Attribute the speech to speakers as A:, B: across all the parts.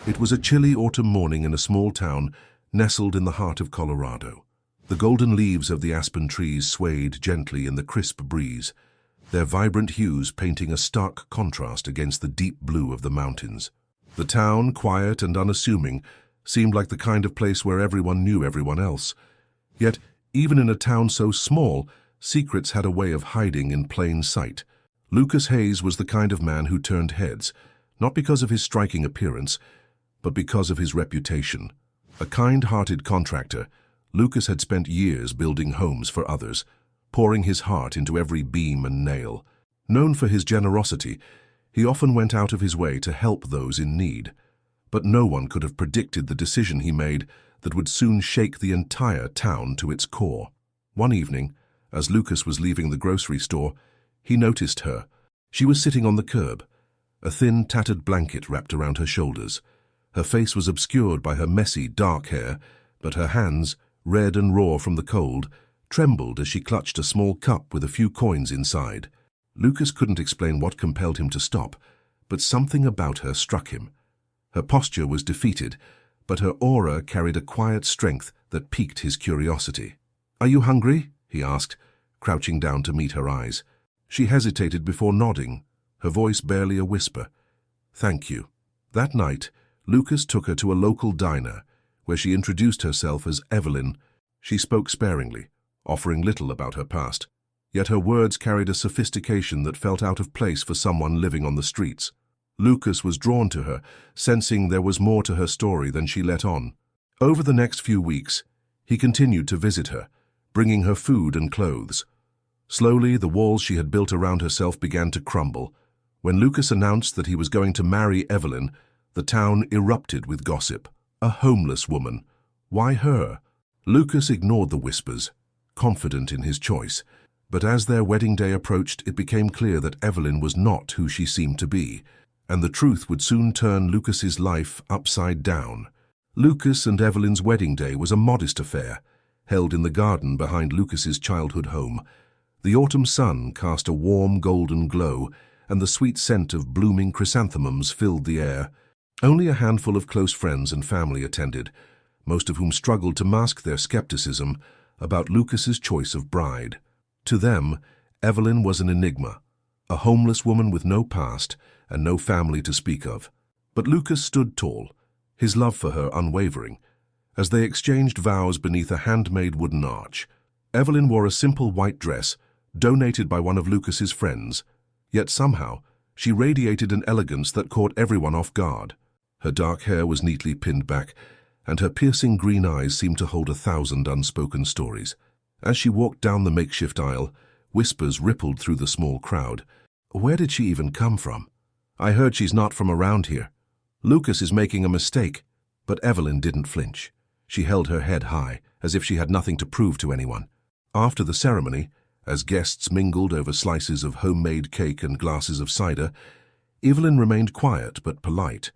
A: It was a chilly autumn morning in a small town nestled in the heart of Colorado. The golden leaves of the aspen trees swayed gently in the crisp breeze, their vibrant hues painting a stark contrast against the deep blue of the mountains. The town, quiet and unassuming, seemed like the kind of place where everyone knew everyone else. Yet, even in a town so small, secrets had a way of hiding in plain sight. Lucas Hayes was the kind of man who turned heads, not because of his striking appearance, but because of his reputation. A kind-hearted contractor, Lucas had spent years building homes for others, pouring his heart into every beam and nail. Known for his generosity, he often went out of his way to help those in need. But no one could have predicted the decision he made that would soon shake the entire town to its core. One evening, as Lucas was leaving the grocery store, he noticed her. She was sitting on the curb, a thin, tattered blanket wrapped around her shoulders. Her face was obscured by her messy, dark hair, but her hands, red and raw from the cold, trembled as she clutched a small cup with a few coins inside. Lucas couldn't explain what compelled him to stop, but something about her struck him. Her posture was defeated, but her aura carried a quiet strength that piqued his curiosity. "Are you hungry?" he asked, crouching down to meet her eyes. She hesitated before nodding, her voice barely a whisper. "Thank you." That night, Lucas took her to a local diner, where she introduced herself as Evelyn. She spoke sparingly, offering little about her past, yet her words carried a sophistication that felt out of place for someone living on the streets. Lucas was drawn to her, sensing there was more to her story than she let on. Over the next few weeks, he continued to visit her, bringing her food and clothes. Slowly, the walls she had built around herself began to crumble. When Lucas announced that he was going to marry Evelyn, the town erupted with gossip. A homeless woman. Why her? Lucas ignored the whispers, confident in his choice. But as their wedding day approached, it became clear that Evelyn was not who she seemed to be, and the truth would soon turn Lucas's life upside down. Lucas and Evelyn's wedding day was a modest affair, held in the garden behind Lucas's childhood home. The autumn sun cast a warm golden glow, and the sweet scent of blooming chrysanthemums filled the air. Only a handful of close friends and family attended, most of whom struggled to mask their skepticism about Lucas's choice of bride. To them, Evelyn was an enigma, a homeless woman with no past and no family to speak of. But Lucas stood tall, his love for her unwavering, as they exchanged vows beneath a handmade wooden arch. Evelyn wore a simple white dress, donated by one of Lucas's friends, yet somehow she radiated an elegance that caught everyone off guard. Her dark hair was neatly pinned back, and her piercing green eyes seemed to hold 1,000 unspoken stories. As she walked down the makeshift aisle, whispers rippled through the small crowd. Where did she even come from? I heard she's not from around here. Lucas is making a mistake. But Evelyn didn't flinch. She held her head high, as if she had nothing to prove to anyone. After the ceremony, as guests mingled over slices of homemade cake and glasses of cider, Evelyn remained quiet but polite,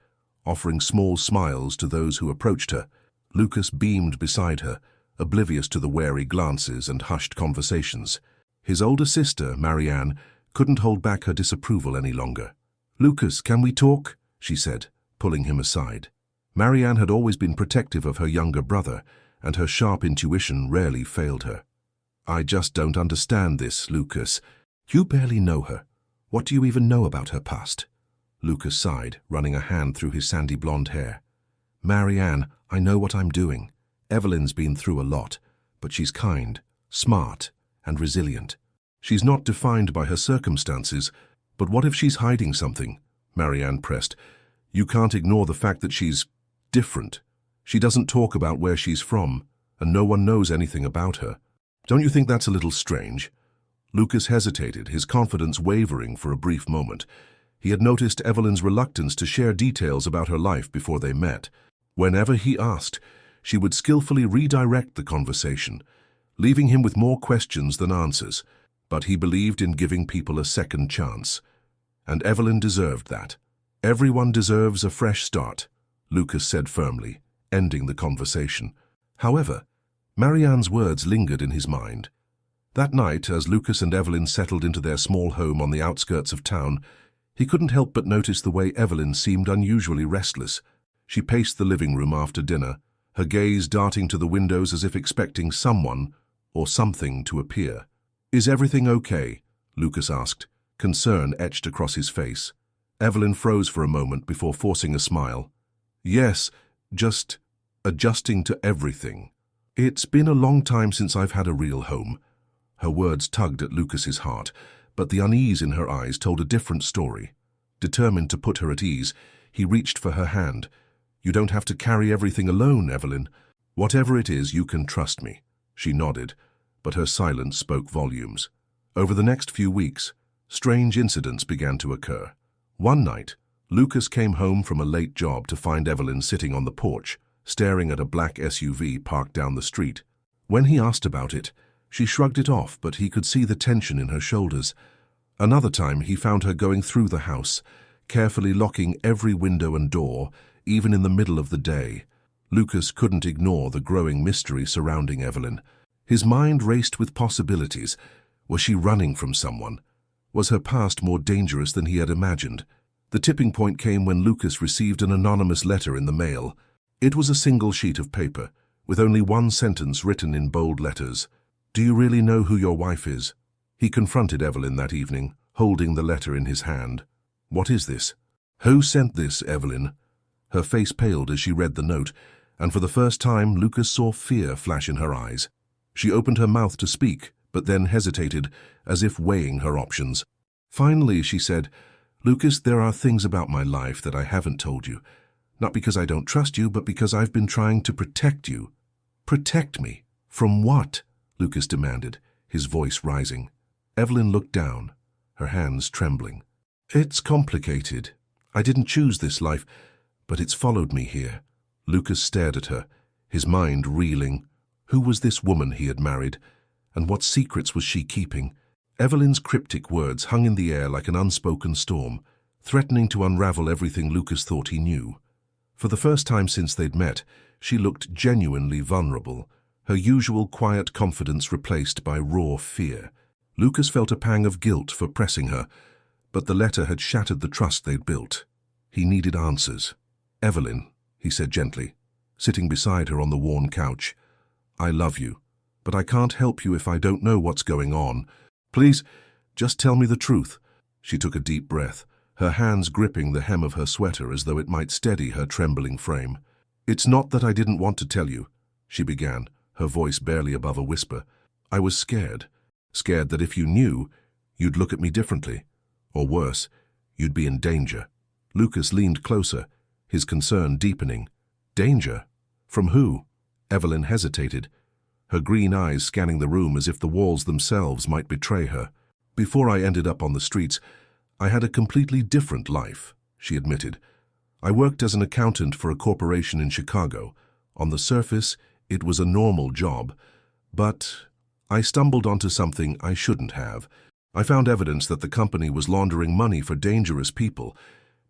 A: offering small smiles to those who approached her. Lucas beamed beside her, oblivious to the wary glances and hushed conversations. His older sister, Marianne, couldn't hold back her disapproval any longer. "Lucas, can we talk?" she said, pulling him aside. Marianne had always been protective of her younger brother, and her sharp intuition rarely failed her. "I just don't understand this, Lucas. You barely know her. What do you even know about her past?" Lucas sighed, running a hand through his sandy blonde hair. "Marianne, I know what I'm doing. Evelyn's been through a lot, but she's kind, smart, and resilient. She's not defined by her circumstances, but what if she's hiding something?" Marianne pressed. "You can't ignore the fact that she's different. She doesn't talk about where she's from, and no one knows anything about her. Don't you think that's a little strange?" Lucas hesitated, his confidence wavering for a brief moment. He had noticed Evelyn's reluctance to share details about her life before they met. Whenever he asked, she would skillfully redirect the conversation, leaving him with more questions than answers. But he believed in giving people a second chance. And Evelyn deserved that. "Everyone deserves a fresh start," Lucas said firmly, ending the conversation. However, Marianne's words lingered in his mind. That night, as Lucas and Evelyn settled into their small home on the outskirts of town, he couldn't help but notice the way Evelyn seemed unusually restless. She paced the living room after dinner, her gaze darting to the windows as if expecting someone or something to appear. "Is everything okay?" Lucas asked, concern etched across his face. Evelyn froze for a moment before forcing a smile. "Yes, just adjusting to everything. It's been a long time since I've had a real home." Her words tugged at Lucas's heart, but the unease in her eyes told a different story. Determined to put her at ease, he reached for her hand. "You don't have to carry everything alone, Evelyn. Whatever it is, you can trust me." She nodded, but her silence spoke volumes. Over the next few weeks, strange incidents began to occur. One night, Lucas came home from a late job to find Evelyn sitting on the porch, staring at a black SUV parked down the street. When he asked about it, she shrugged it off, but he could see the tension in her shoulders. Another time, he found her going through the house, carefully locking every window and door, even in the middle of the day. Lucas couldn't ignore the growing mystery surrounding Evelyn. His mind raced with possibilities. Was she running from someone? Was her past more dangerous than he had imagined? The tipping point came when Lucas received an anonymous letter in the mail. It was a single sheet of paper, with only one sentence written in bold letters. "Do you really know who your wife is?" He confronted Evelyn that evening, holding the letter in his hand. "What is this?" "Who sent this, Evelyn?" Her face paled as she read the note, and for the first time Lucas saw fear flash in her eyes. She opened her mouth to speak, but then hesitated, as if weighing her options. Finally, she said, "Lucas, there are things about my life that I haven't told you. Not because I don't trust you, but because I've been trying to protect you." "Protect me? From what?" Lucas demanded, his voice rising. Evelyn looked down, her hands trembling. "It's complicated. I didn't choose this life, but it's followed me here." Lucas stared at her, his mind reeling. Who was this woman he had married, and what secrets was she keeping? Evelyn's cryptic words hung in the air like an unspoken storm, threatening to unravel everything Lucas thought he knew. For the first time since they'd met, she looked genuinely vulnerable, her usual quiet confidence replaced by raw fear. Lucas felt a pang of guilt for pressing her, but the letter had shattered the trust they'd built. He needed answers. "Evelyn," he said gently, sitting beside her on the worn couch, "I love you, but I can't help you if I don't know what's going on. Please, just tell me the truth." She took a deep breath, her hands gripping the hem of her sweater as though it might steady her trembling frame. "It's not that I didn't want to tell you," she began, her voice barely above a whisper. "I was scared. Scared that if you knew, you'd look at me differently. Or worse, you'd be in danger." Lucas leaned closer, his concern deepening. "Danger? From who?" Evelyn hesitated, her green eyes scanning the room as if the walls themselves might betray her. "Before I ended up on the streets, I had a completely different life," she admitted. "I worked as an accountant for a corporation in Chicago. On the surface, it was a normal job, but I stumbled onto something I shouldn't have. I found evidence that the company was laundering money for dangerous people,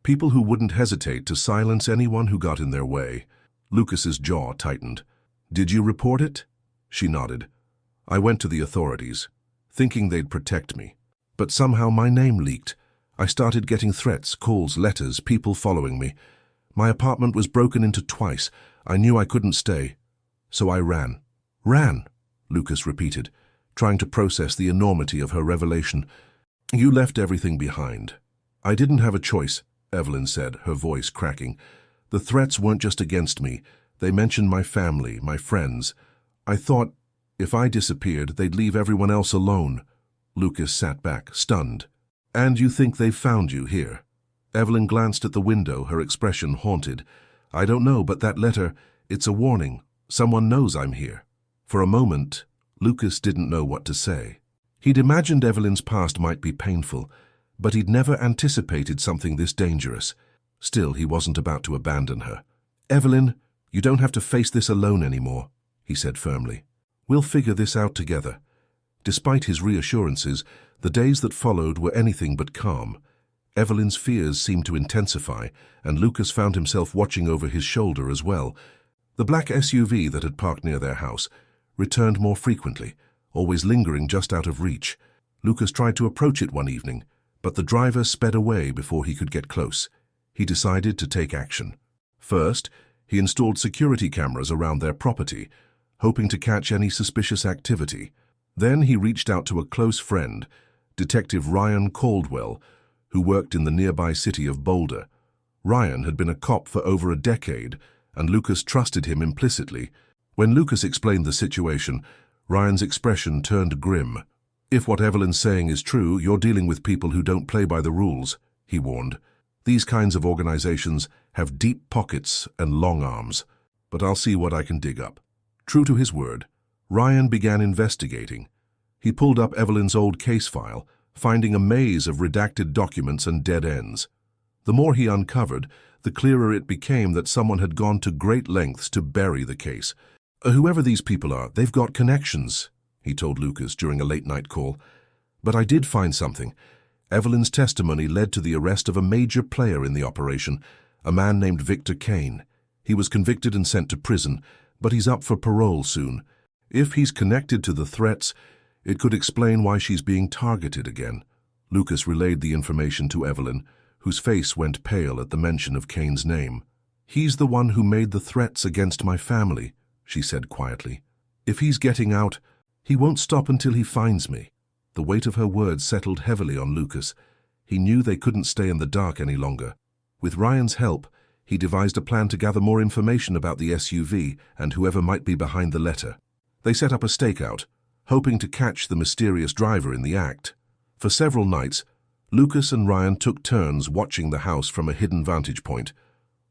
A: people who wouldn't hesitate to silence anyone who got in their way." Lucas's jaw tightened. "Did you report it?" She nodded. "I went to the authorities, thinking they'd protect me. But somehow my name leaked. I started getting threats, calls, letters, people following me. My apartment was broken into twice. I knew I couldn't stay. So I ran." "Ran?" Lucas repeated, trying to process the enormity of her revelation. "You left everything behind." "I didn't have a choice," Evelyn said, her voice cracking. "The threats weren't just against me. They mentioned my family, my friends. I thought, if I disappeared, they'd leave everyone else alone." Lucas sat back, stunned. "And you think they've found you here?" Evelyn glanced at the window, her expression haunted. "I don't know, but that letter, it's a warning. Someone knows I'm here." For a moment, Lucas didn't know what to say. He'd imagined Evelyn's past might be painful, but he'd never anticipated something this dangerous. Still, he wasn't about to abandon her. "Evelyn, you don't have to face this alone anymore," he said firmly. "We'll figure this out together." Despite his reassurances, the days that followed were anything but calm. Evelyn's fears seemed to intensify, and Lucas found himself watching over his shoulder as well. The black SUV that had parked near their house returned more frequently, always lingering just out of reach. Lucas tried to approach it one evening, but the driver sped away before he could get close. He decided to take action. First, he installed security cameras around their property, hoping to catch any suspicious activity. Then he reached out to a close friend, Detective Ryan Caldwell, who worked in the nearby city of Boulder. Ryan had been a cop for over a decade, and Lucas trusted him implicitly. When Lucas explained the situation, Ryan's expression turned grim. "If what Evelyn's saying is true, you're dealing with people who don't play by the rules," he warned. "These kinds of organizations have deep pockets and long arms, but I'll see what I can dig up." True to his word, Ryan began investigating. He pulled up Evelyn's old case file, finding a maze of redacted documents and dead ends. The more he uncovered, the clearer it became that someone had gone to great lengths to bury the case. "Whoever these people are, they've got connections," he told Lucas during a late-night call. "But I did find something. Evelyn's testimony led to the arrest of a major player in the operation, a man named Victor Kane. He was convicted and sent to prison, but he's up for parole soon. If he's connected to the threats, it could explain why she's being targeted again." Lucas relayed the information to Evelyn, whose face went pale at the mention of Kane's name. "He's the one who made the threats against my family," she said quietly. "If he's getting out, he won't stop until he finds me." The weight of her words settled heavily on Lucas. He knew they couldn't stay in the dark any longer. With Ryan's help, he devised a plan to gather more information about the SUV and whoever might be behind the letter. They set up a stakeout, hoping to catch the mysterious driver in the act. For several nights, Lucas and Ryan took turns watching the house from a hidden vantage point.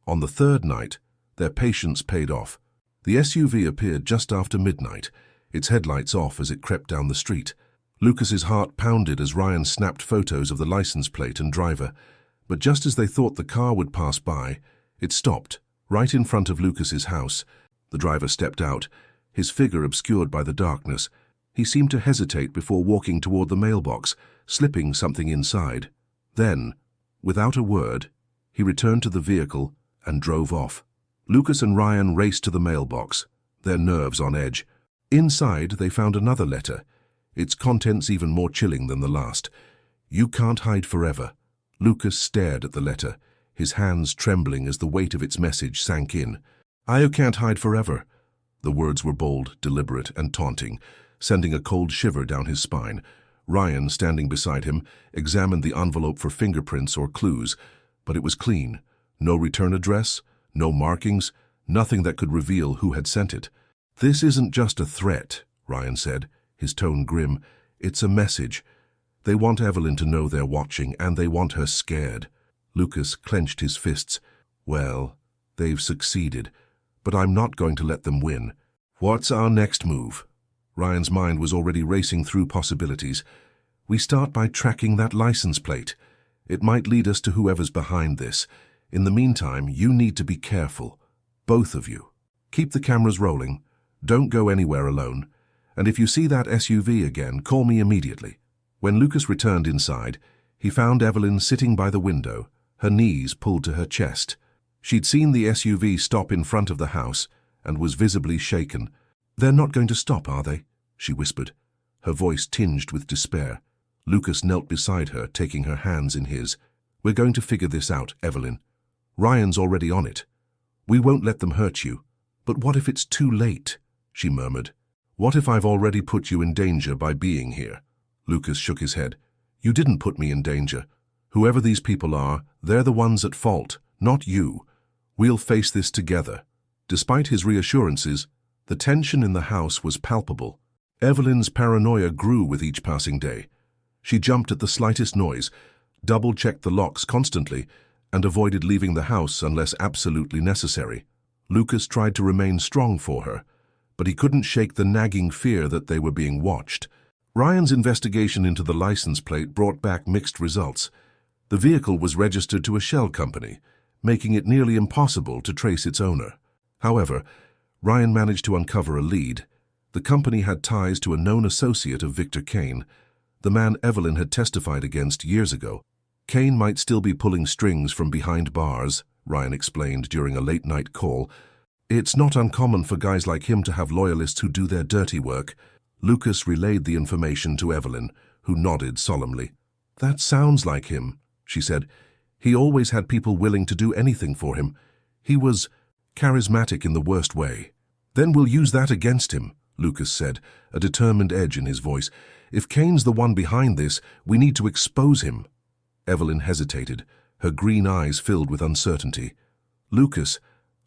A: On the third night, their patience paid off. The SUV appeared just after midnight, its headlights off as it crept down the street. Lucas's heart pounded as Ryan snapped photos of the license plate and driver. But just as they thought the car would pass by, it stopped, right in front of Lucas's house. The driver stepped out, his figure obscured by the darkness. He seemed to hesitate before walking toward the mailbox, slipping something inside. Then, without a word, he returned to the vehicle and drove off. Lucas and Ryan raced to the mailbox, their nerves on edge. Inside, they found another letter, its contents even more chilling than the last. "You can't hide forever." Lucas stared at the letter, his hands trembling as the weight of its message sank in. "I can't hide forever." The words were bold, deliberate, and taunting, sending a cold shiver down his spine. Ryan, standing beside him, examined the envelope for fingerprints or clues, but it was clean. No return address, no markings, nothing that could reveal who had sent it. "This isn't just a threat," Ryan said, his tone grim. "It's a message. They want Evelyn to know they're watching, and they want her scared." Lucas clenched his fists. "Well, they've succeeded, but I'm not going to let them win. What's our next move?" Ryan's mind was already racing through possibilities. "We start by tracking that license plate. It might lead us to whoever's behind this. In the meantime, you need to be careful. Both of you. Keep the cameras rolling. Don't go anywhere alone. And if you see that SUV again, call me immediately." When Lucas returned inside, he found Evelyn sitting by the window, her knees pulled to her chest. She'd seen the SUV stop in front of the house and was visibly shaken. "They're not going to stop, are they?" she whispered, her voice tinged with despair. Lucas knelt beside her, taking her hands in his. "We're going to figure this out, Evelyn. Ryan's already on it. We won't let them hurt you." "But what if it's too late?" she murmured. "What if I've already put you in danger by being here?" Lucas shook his head. "You didn't put me in danger. Whoever these people are, they're the ones at fault, not you. We'll face this together." Despite his reassurances, the tension in the house was palpable. Evelyn's paranoia grew with each passing day. She jumped at the slightest noise, double-checked the locks constantly, and avoided leaving the house unless absolutely necessary. Lucas tried to remain strong for her, but he couldn't shake the nagging fear that they were being watched. Ryan's investigation into the license plate brought back mixed results. The vehicle was registered to a shell company, making it nearly impossible to trace its owner. However, Ryan managed to uncover a lead. The company had ties to a known associate of Victor Kane, the man Evelyn had testified against years ago. "Kane might still be pulling strings from behind bars," Ryan explained during a late-night call. "It's not uncommon for guys like him to have loyalists who do their dirty work." Lucas relayed the information to Evelyn, who nodded solemnly. "That sounds like him," she said. "He always had people willing to do anything for him. He was charismatic in the worst way. Then we'll use that against him, Lucas said, a determined edge in his voice. If Kane's the one behind this, we need to expose him. Evelyn hesitated, her green eyes filled with uncertainty. Lucas,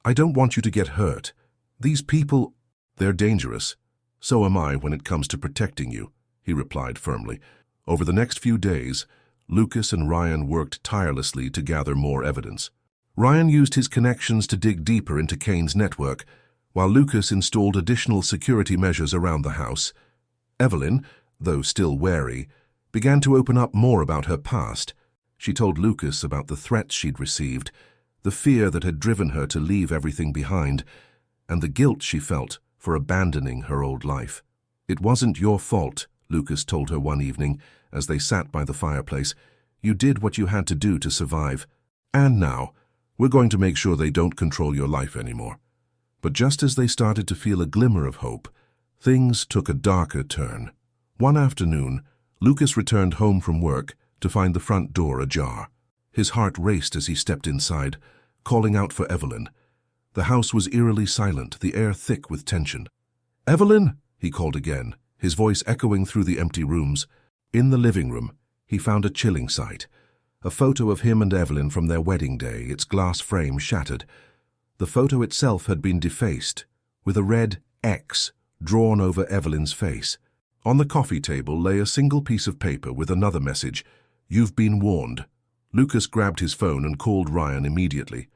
A: I don't want you to get hurt. These people, they're dangerous. So am I when it comes to protecting you, he replied firmly. Over the next few days, Lucas and Ryan worked tirelessly to gather more evidence. Ryan used his connections to dig deeper into Kane's network, while Lucas installed additional security measures around the house. Evelyn, though still wary, began to open up more about her past. She told Lucas about the threats she'd received, the fear that had driven her to leave everything behind, and the guilt she felt for abandoning her old life. It wasn't your fault, Lucas told her one evening as they sat by the fireplace. You did what you had to do to survive. And now, we're going to make sure they don't control your life anymore. But just as they started to feel a glimmer of hope, things took a darker turn. One afternoon, Lucas returned home from work to find the front door ajar. His heart raced as he stepped inside, calling out for Evelyn. The house was eerily silent, the air thick with tension. "Evelyn!" he called again, his voice echoing through the empty rooms. In the living room, he found a chilling sight. A photo of him and Evelyn from their wedding day, its glass frame shattered. The photo itself had been defaced, with a red X drawn over Evelyn's face. On the coffee table lay a single piece of paper with another message, "You've been warned." Lucas grabbed his phone and called Ryan immediately.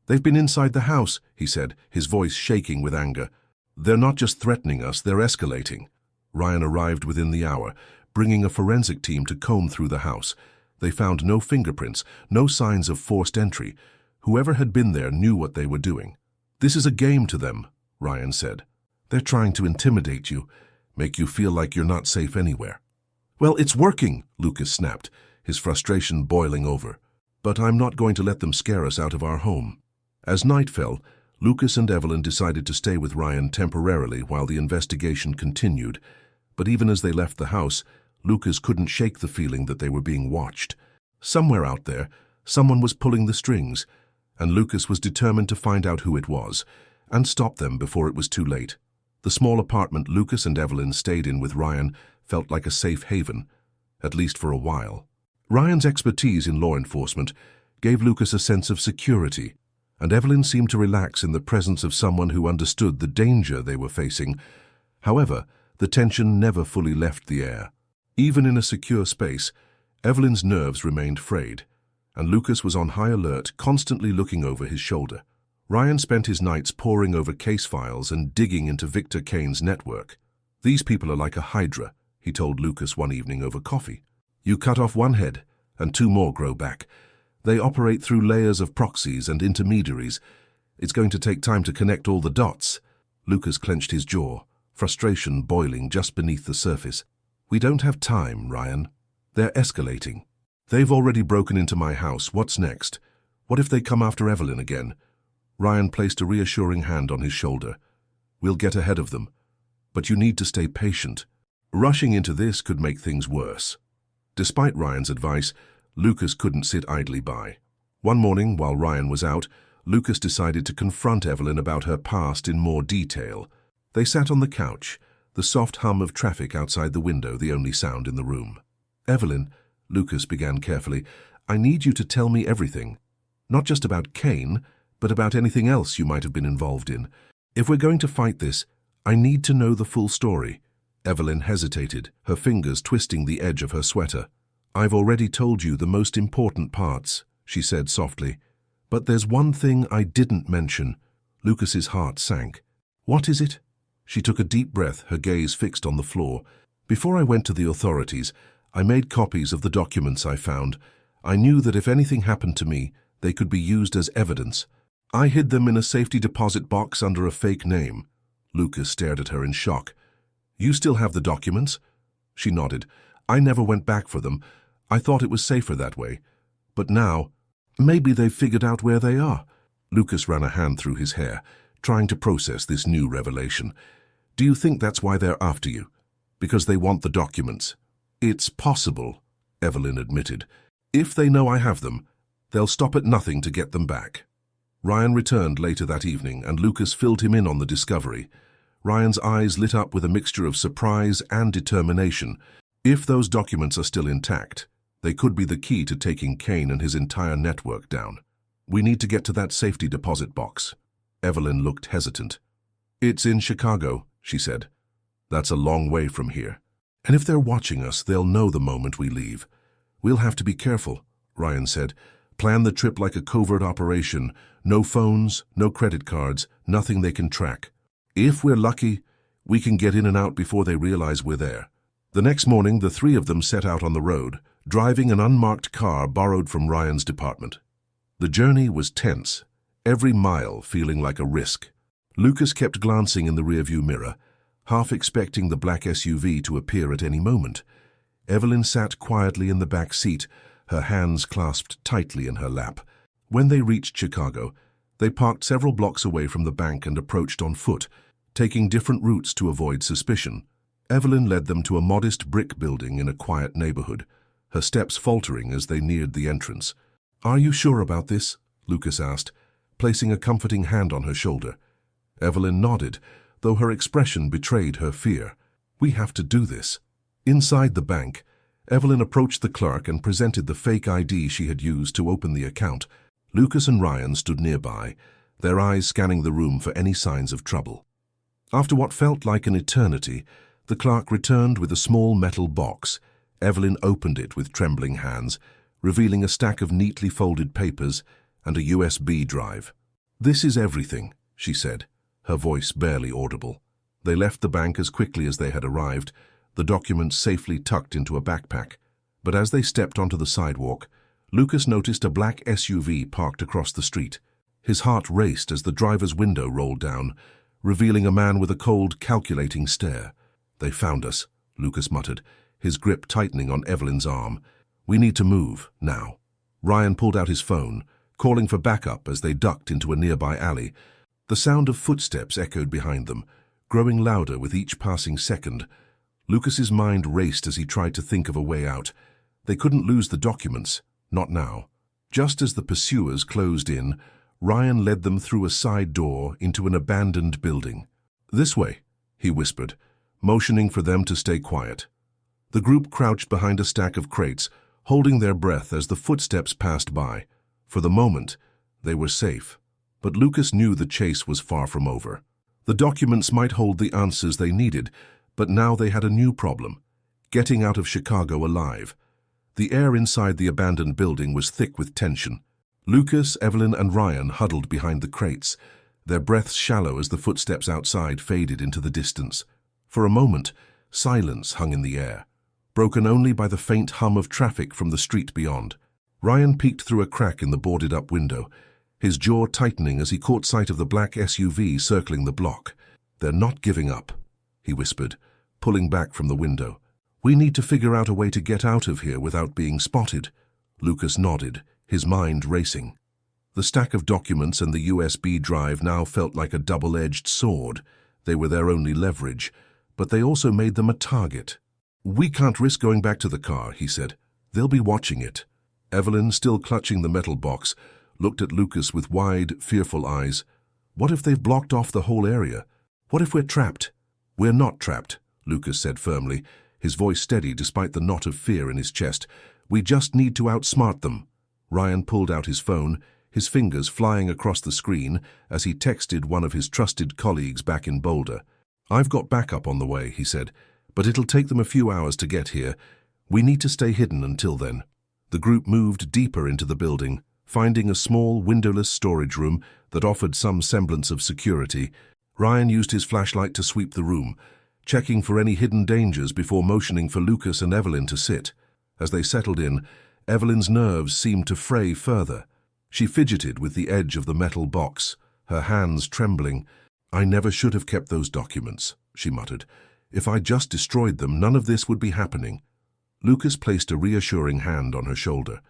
A: "They've been inside the house," he said, his voice shaking with anger. "They're not just threatening us, they're escalating." Ryan arrived within the hour, bringing a forensic team to comb through the house. They found no fingerprints, no signs of forced entry. Whoever had been there knew what they were doing. "This is a game to them," Ryan said. "They're trying to intimidate you, make you feel like you're not safe anywhere." "Well, it's working," Lucas snapped, his frustration boiling over. "But I'm not going to let them scare us out of our home." As night fell, Lucas and Evelyn decided to stay with Ryan temporarily while the investigation continued. But even as they left the house, Lucas couldn't shake the feeling that they were being watched. Somewhere out there, someone was pulling the strings, and Lucas was determined to find out who it was and stop them before it was too late. The small apartment Lucas and Evelyn stayed in with Ryan felt like a safe haven, at least for a while. Ryan's expertise in law enforcement gave Lucas a sense of security, and Evelyn seemed to relax in the presence of someone who understood the danger they were facing. However, the tension never fully left the air. Even in a secure space, Evelyn's nerves remained frayed, and Lucas was on high alert, constantly looking over his shoulder. Ryan spent his nights poring over case files and digging into Victor Kane's network. "These people are like a hydra," he told Lucas one evening over coffee. "You cut off one head, and two more grow back. They operate through layers of proxies and intermediaries. It's going to take time to connect all the dots." Lucas clenched his jaw, frustration boiling just beneath the surface. "We don't have time, Ryan. They're escalating. They've already broken into my house. What's next? What if they come after Evelyn again?" Ryan placed a reassuring hand on his shoulder. "We'll get ahead of them. But you need to stay patient. Rushing into this could make things worse." Despite Ryan's advice, Lucas couldn't sit idly by. One morning, while Ryan was out, Lucas decided to confront Evelyn about her past in more detail. They sat on the couch, the soft hum of traffic outside the window the only sound in the room. "Evelyn," Lucas began carefully, "I need you to tell me everything. Not just about Kane, but about anything else you might have been involved in. If we're going to fight this, I need to know the full story." Evelyn hesitated, her fingers twisting the edge of her sweater. "I've already told you the most important parts," she said softly. "But there's one thing I didn't mention." Lucas's heart sank. "What is it?" She took a deep breath, her gaze fixed on the floor. "Before I went to the authorities, I made copies of the documents I found. I knew that if anything happened to me, they could be used as evidence. I hid them in a safety deposit box under a fake name." Lucas stared at her in shock. "You still have the documents?" She nodded. "I never went back for them. I thought it was safer that way. But now, maybe they've figured out where they are." Lucas ran a hand through his hair, trying to process this new revelation. "Do you think that's why they're after you? Because they want the documents?" "It's possible," Evelyn admitted. "If they know I have them, they'll stop at nothing to get them back." Ryan returned later that evening, and Lucas filled him in on the discovery. Ryan's eyes lit up with a mixture of surprise and determination. If those documents are still intact, they could be the key to taking Kane and his entire network down. We need to get to that safety deposit box. Evelyn looked hesitant. It's in Chicago, she said. That's a long way from here. And if they're watching us, they'll know the moment we leave. We'll have to be careful, Ryan said. Plan the trip like a covert operation. No phones, no credit cards, nothing they can track. If we're lucky, we can get in and out before they realize we're there. The next morning, the three of them set out on the road, driving an unmarked car borrowed from Ryan's department. The journey was tense, every mile feeling like a risk. Lucas kept glancing in the rearview mirror, half expecting the black SUV to appear at any moment. Evelyn sat quietly in the back seat, her hands clasped tightly in her lap. When they reached Chicago, they parked several blocks away from the bank and approached on foot, taking different routes to avoid suspicion. Evelyn led them to a modest brick building in a quiet neighborhood, her steps faltering as they neared the entrance. "Are you sure about this?" Lucas asked, placing a comforting hand on her shoulder. Evelyn nodded, though her expression betrayed her fear. "We have to do this." Inside the bank, Evelyn approached the clerk and presented the fake ID she had used to open the account. Lucas and Ryan stood nearby, their eyes scanning the room for any signs of trouble. After what felt like an eternity, the clerk returned with a small metal box. Evelyn opened it with trembling hands, revealing a stack of neatly folded papers and a USB drive. "This is everything," she said, her voice barely audible. They left the bank as quickly as they had arrived, the documents safely tucked into a backpack. But as they stepped onto the sidewalk, Lucas noticed a black SUV parked across the street. His heart raced as the driver's window rolled down, revealing a man with a cold, calculating stare. "They found us," Lucas muttered, his grip tightening on Evelyn's arm. "We need to move, now." Ryan pulled out his phone, calling for backup as they ducked into a nearby alley. The sound of footsteps echoed behind them, growing louder with each passing second. Lucas's mind raced as he tried to think of a way out. They couldn't lose the documents, not now. Just as the pursuers closed in, Ryan led them through a side door into an abandoned building. "This way," he whispered, motioning for them to stay quiet. The group crouched behind a stack of crates, holding their breath as the footsteps passed by. For the moment, they were safe. But Lucas knew the chase was far from over. The documents might hold the answers they needed, but now they had a new problem: getting out of Chicago alive. The air inside the abandoned building was thick with tension. Lucas, Evelyn, and Ryan huddled behind the crates, their breaths shallow as the footsteps outside faded into the distance. For a moment, silence hung in the air, broken only by the faint hum of traffic from the street beyond. Ryan peeked through a crack in the boarded-up window, his jaw tightening as he caught sight of the black SUV circling the block. "They're not giving up," he whispered, pulling back from the window. "We need to figure out a way to get out of here without being spotted." Lucas nodded, his mind racing. The stack of documents and the USB drive now felt like a double-edged sword. They were their only leverage, but they also made them a target. "We can't risk going back to the car," he said. "They'll be watching it." Evelyn, still clutching the metal box, looked at Lucas with wide, fearful eyes. "What if they've blocked off the whole area? What if we're trapped?" "We're not trapped," Lucas said firmly, his voice steady despite the knot of fear in his chest. "We just need to outsmart them." Ryan pulled out his phone, his fingers flying across the screen as he texted one of his trusted colleagues back in Boulder. "I've got backup on the way," he said, "but it'll take them a few hours to get here. We need to stay hidden until then." The group moved deeper into the building, finding a small, windowless storage room that offered some semblance of security. Ryan used his flashlight to sweep the room, checking for any hidden dangers before motioning for Lucas and Evelyn to sit. As they settled in, Evelyn's nerves seemed to fray further. She fidgeted with the edge of the metal box, her hands trembling. "I never should have kept those documents," she muttered. "If I just destroyed them, none of this would be happening." Lucas placed a reassuring hand on her shoulder.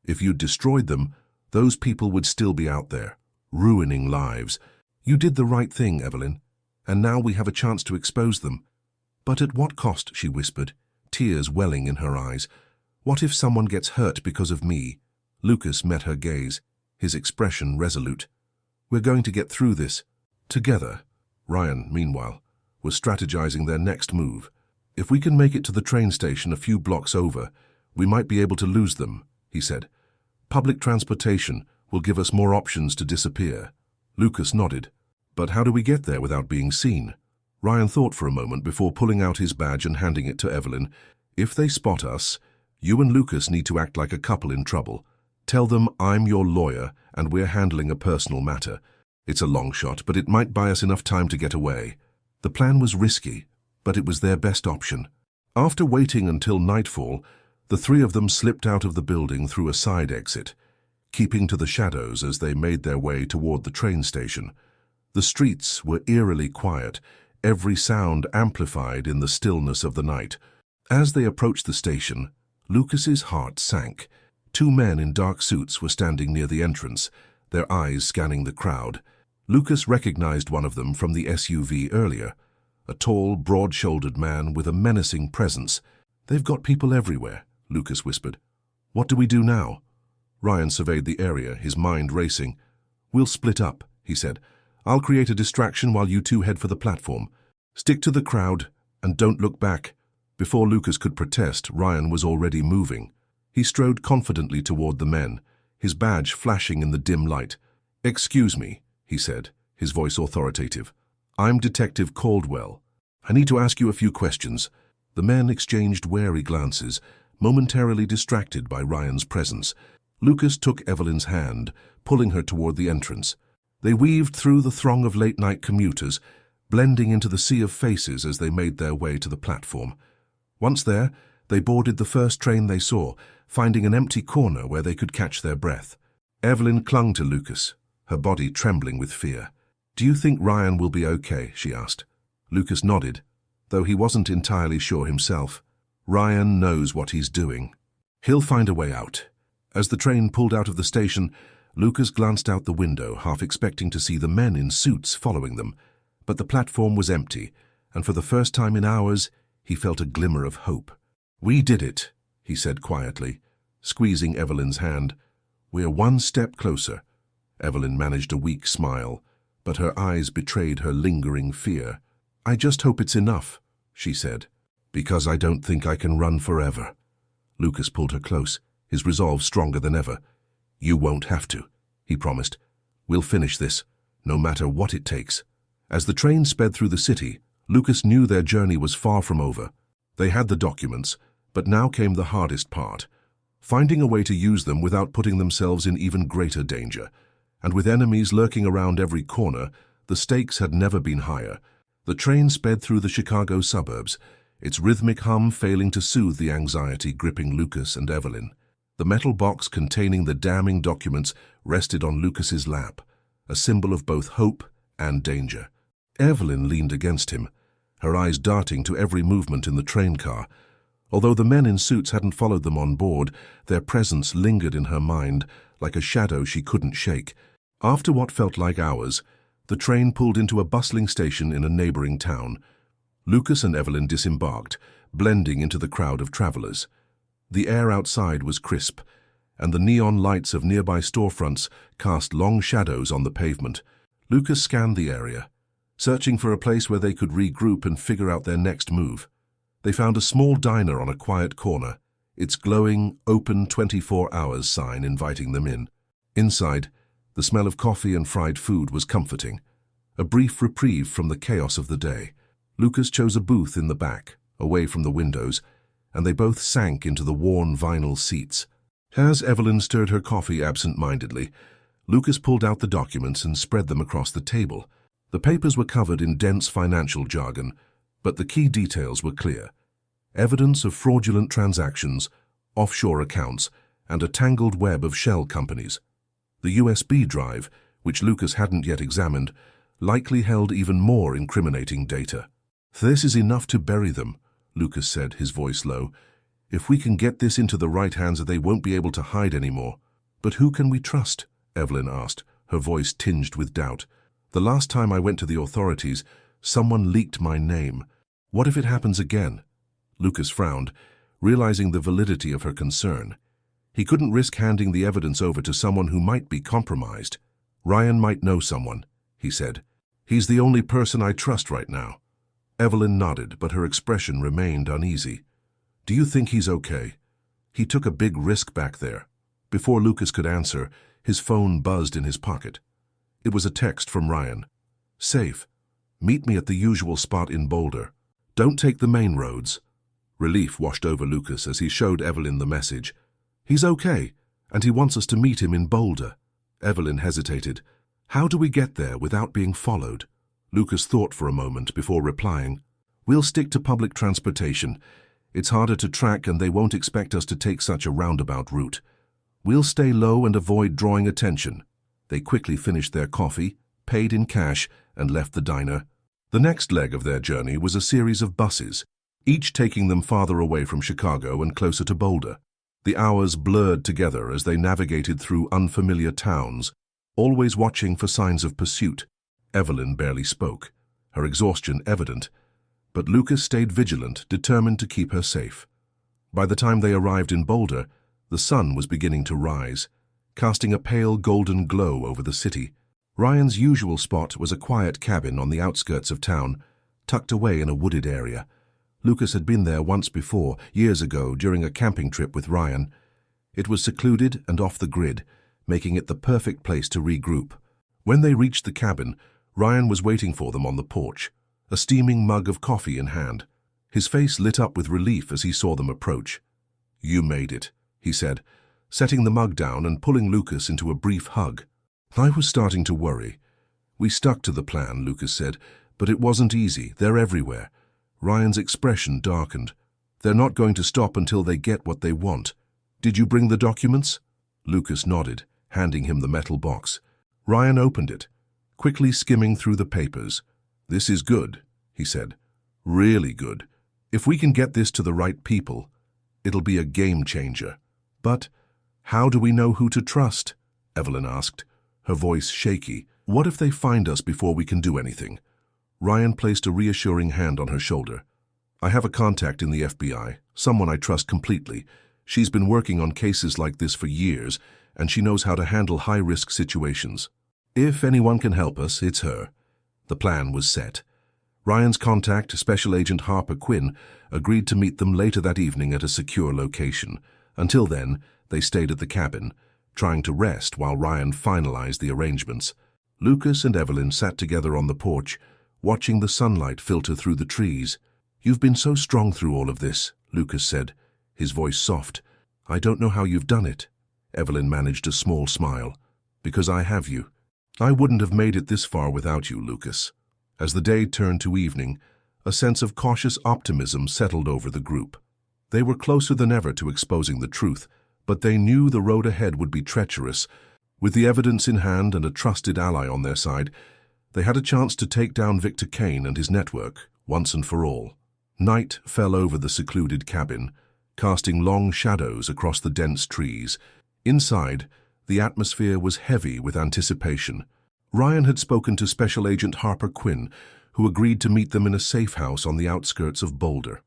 A: "If you'd destroyed them, those people would still be out there, ruining lives. You did the right thing, Evelyn, and now we have a chance to expose them." "But at what cost?" she whispered, tears welling in her eyes. "What if someone gets hurt because of me?" Lucas met her gaze, his expression resolute. We're going to get through this. Together. Ryan, meanwhile, was strategizing their next move. If we can make it to the train station a few blocks over, we might be able to lose them, he said. Public transportation will give us more options to disappear. Lucas nodded. But how do we get there without being seen? Ryan thought for a moment before pulling out his badge and handing it to Evelyn. If they spot us, you and Lucas need to act like a couple in trouble. Tell them I'm your lawyer and we're handling a personal matter. It's a long shot, but it might buy us enough time to get away. The plan was risky, but it was their best option. After waiting until nightfall, the three of them slipped out of the building through a side exit, keeping to the shadows as they made their way toward the train station. The streets were eerily quiet, every sound amplified in the stillness of the night. As they approached the station, Lucas's heart sank. Two men in dark suits were standing near the entrance, their eyes scanning the crowd. Lucas recognized one of them from the SUV earlier, a tall, broad-shouldered man with a menacing presence. They've got people everywhere, Lucas whispered. What do we do now? Ryan surveyed the area, his mind racing. We'll split up, he said. I'll create a distraction while you two head for the platform. Stick to the crowd and don't look back. Before Lucas could protest, Ryan was already moving. He strode confidently toward the men, his badge flashing in the dim light. Excuse me, he said, his voice authoritative. I'm Detective Caldwell. I need to ask you a few questions. The men exchanged wary glances, momentarily distracted by Ryan's presence. Lucas took Evelyn's hand, pulling her toward the entrance. They weaved through the throng of late-night commuters, blending into the sea of faces as they made their way to the platform. Once there, they boarded the first train they saw, finding an empty corner where they could catch their breath. Evelyn clung to Lucas, her body trembling with fear. Do you think Ryan will be okay? She asked. Lucas nodded, though he wasn't entirely sure himself. Ryan knows what he's doing. He'll find a way out. As the train pulled out of the station, Lucas glanced out the window, half expecting to see the men in suits following them. But the platform was empty, and for the first time in hours, he felt a glimmer of hope. We did it, he said quietly, squeezing Evelyn's hand. We're one step closer. Evelyn managed a weak smile, but her eyes betrayed her lingering fear. I just hope it's enough, she said, because I don't think I can run forever. Lucas pulled her close, his resolve stronger than ever. You won't have to, he promised. We'll finish this, no matter what it takes. As the train sped through the city, Lucas knew their journey was far from over. They had the documents, but now came the hardest part, finding a way to use them without putting themselves in even greater danger. And with enemies lurking around every corner, the stakes had never been higher. The train sped through the Chicago suburbs, its rhythmic hum failing to soothe the anxiety gripping Lucas and Evelyn. The metal box containing the damning documents rested on Lucas's lap, a symbol of both hope and danger. Evelyn leaned against him, her eyes darting to every movement in the train car. Although the men in suits hadn't followed them on board, their presence lingered in her mind like a shadow she couldn't shake. After what felt like hours, the train pulled into a bustling station in a neighboring town. Lucas and Evelyn disembarked, blending into the crowd of travelers. The air outside was crisp, and the neon lights of nearby storefronts cast long shadows on the pavement. Lucas scanned the area, searching for a place where they could regroup and figure out their next move. They found a small diner on a quiet corner, its glowing, open 24 hours sign inviting them in. Inside, the smell of coffee and fried food was comforting, a brief reprieve from the chaos of the day. Lucas chose a booth in the back, away from the windows, and they both sank into the worn vinyl seats. As Evelyn stirred her coffee absent-mindedly, Lucas pulled out the documents and spread them across the table. The papers were covered in dense financial jargon, but the key details were clear. Evidence of fraudulent transactions, offshore accounts, and a tangled web of shell companies. The USB drive, which Lucas hadn't yet examined, likely held even more incriminating data. This is enough to bury them, Lucas said, his voice low. If we can get this into the right hands, they won't be able to hide anymore. But who can we trust? Evelyn asked, her voice tinged with doubt. The last time I went to the authorities, someone leaked my name. What if it happens again? Lucas frowned, realizing the validity of her concern. He couldn't risk handing the evidence over to someone who might be compromised. "Ryan might know someone," he said. "He's the only person I trust right now." Evelyn nodded, but her expression remained uneasy. "Do you think he's okay? He took a big risk back there." Before Lucas could answer, his phone buzzed in his pocket. It was a text from Ryan. "Safe. Meet me at the usual spot in Boulder. Don't take the main roads." Relief washed over Lucas as he showed Evelyn the message. "He's okay, and he wants us to meet him in Boulder." Evelyn hesitated. "How do we get there without being followed?" Lucas thought for a moment before replying. "We'll stick to public transportation. It's harder to track and they won't expect us to take such a roundabout route. We'll stay low and avoid drawing attention." They quickly finished their coffee, paid in cash, and left the diner. The next leg of their journey was a series of buses, each taking them farther away from Chicago and closer to Boulder. The hours blurred together as they navigated through unfamiliar towns, always watching for signs of pursuit. Evelyn barely spoke, her exhaustion evident, but Lucas stayed vigilant, determined to keep her safe. By the time they arrived in Boulder, the sun was beginning to rise, casting a pale golden glow over the city. Ryan's usual spot was a quiet cabin on the outskirts of town, tucked away in a wooded area. Lucas had been there once before, years ago, during a camping trip with Ryan. It was secluded and off the grid, making it the perfect place to regroup. When they reached the cabin, Ryan was waiting for them on the porch, a steaming mug of coffee in hand. His face lit up with relief as he saw them approach. "You made it," he said, setting the mug down and pulling Lucas into a brief hug. "I was starting to worry." "We stuck to the plan," Lucas said, "but it wasn't easy. They're everywhere." Ryan's expression darkened. "They're not going to stop until they get what they want. Did you bring the documents?" Lucas nodded, handing him the metal box. Ryan opened it, quickly skimming through the papers. "This is good," he said. "Really good. If we can get this to the right people, it'll be a game changer." "But how do we know who to trust?" Evelyn asked, her voice shaky. "What if they find us before we can do anything?" Ryan placed a reassuring hand on her shoulder. "I have a contact in the FBI, someone I trust completely. She's been working on cases like this for years, and she knows how to handle high-risk situations. If anyone can help us, it's her." The plan was set. Ryan's contact, Special Agent Harper Quinn, agreed to meet them later that evening at a secure location. Until then, they stayed at the cabin, trying to rest while Ryan finalized the arrangements. Lucas and Evelyn sat together on the porch, watching the sunlight filter through the trees. "You've been so strong through all of this," Lucas said, his voice soft. "I don't know how you've done it." Evelyn managed a small smile. "Because I have you. I wouldn't have made it this far without you, Lucas." As the day turned to evening, a sense of cautious optimism settled over the group. They were closer than ever to exposing the truth, but they knew the road ahead would be treacherous. With the evidence in hand and a trusted ally on their side, they had a chance to take down Victor Kane and his network, once and for all. Night fell over the secluded cabin, casting long shadows across the dense trees. Inside, the atmosphere was heavy with anticipation. Ryan had spoken to Special Agent Harper Quinn, who agreed to meet them in a safe house on the outskirts of Boulder.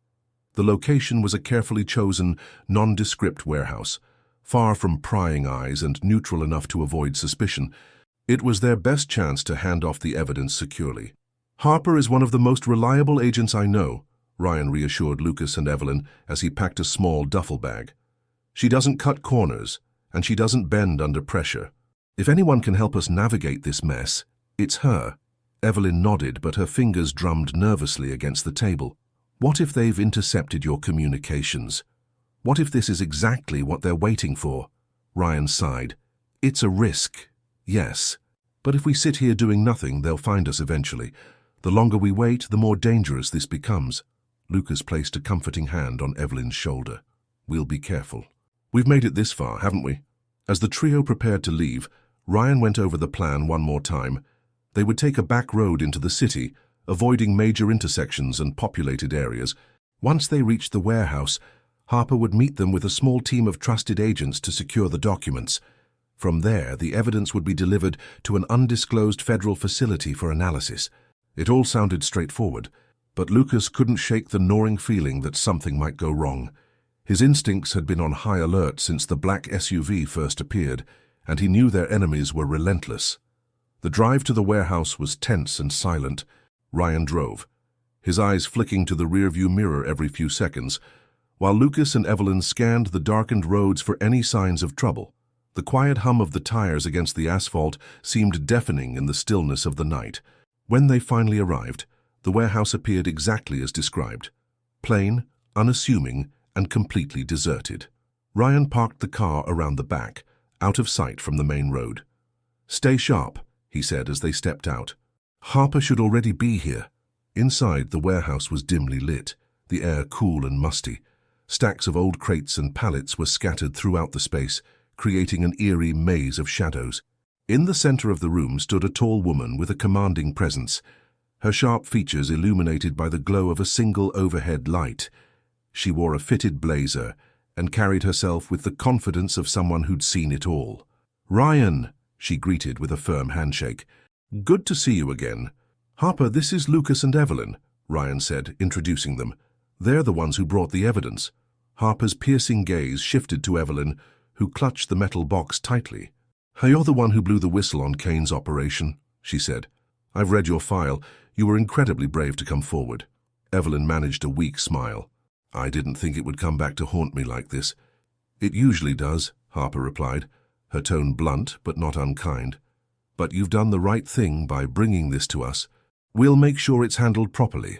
A: The location was a carefully chosen, nondescript warehouse, far from prying eyes and neutral enough to avoid suspicion. It was their best chance to hand off the evidence securely. "Harper is one of the most reliable agents I know," Ryan reassured Lucas and Evelyn as he packed a small duffel bag. "She doesn't cut corners, and she doesn't bend under pressure. If anyone can help us navigate this mess, it's her." Evelyn nodded, but her fingers drummed nervously against the table. "What if they've intercepted your communications? What if this is exactly what they're waiting for?" Ryan sighed. "It's a risk, yes. But if we sit here doing nothing, they'll find us eventually. The longer we wait, the more dangerous this becomes." Lucas placed a comforting hand on Evelyn's shoulder. "We'll be careful. We've made it this far, haven't we?" As the trio prepared to leave, Ryan went over the plan one more time. They would take a back road into the city, avoiding major intersections and populated areas. Once they reached the warehouse, Harper would meet them with a small team of trusted agents to secure the documents. From there, the evidence would be delivered to an undisclosed federal facility for analysis. It all sounded straightforward, but Lucas couldn't shake the gnawing feeling that something might go wrong. His instincts had been on high alert since the black SUV first appeared, and he knew their enemies were relentless. The drive to the warehouse was tense and silent. Ryan drove, his eyes flicking to the rearview mirror every few seconds, while Lucas and Evelyn scanned the darkened roads for any signs of trouble. The quiet hum of the tires against the asphalt seemed deafening in the stillness of the night. When they finally arrived, the warehouse appeared exactly as described. Plain, unassuming, and completely deserted. Ryan parked the car around the back, out of sight from the main road. "Stay sharp," he said as they stepped out. "Harper should already be here." Inside, the warehouse was dimly lit, the air cool and musty. Stacks of old crates and pallets were scattered throughout the space, creating an eerie maze of shadows. In the center of the room stood a tall woman with a commanding presence, her sharp features illuminated by the glow of a single overhead light. She wore a fitted blazer and carried herself with the confidence of someone who'd seen it all. "Ryan," she greeted with a firm handshake. "Good to see you again." "Harper, this is Lucas and Evelyn," Ryan said, introducing them. "They're the ones who brought the evidence." Harper's piercing gaze shifted to Evelyn, who clutched the metal box tightly. "You're the one who blew the whistle on Kane's operation," she said. "I've read your file. You were incredibly brave to come forward." Evelyn managed a weak smile. "I didn't think it would come back to haunt me like this." "It usually does," Harper replied, her tone blunt but not unkind. "But you've done the right thing by bringing this to us. We'll make sure it's handled properly."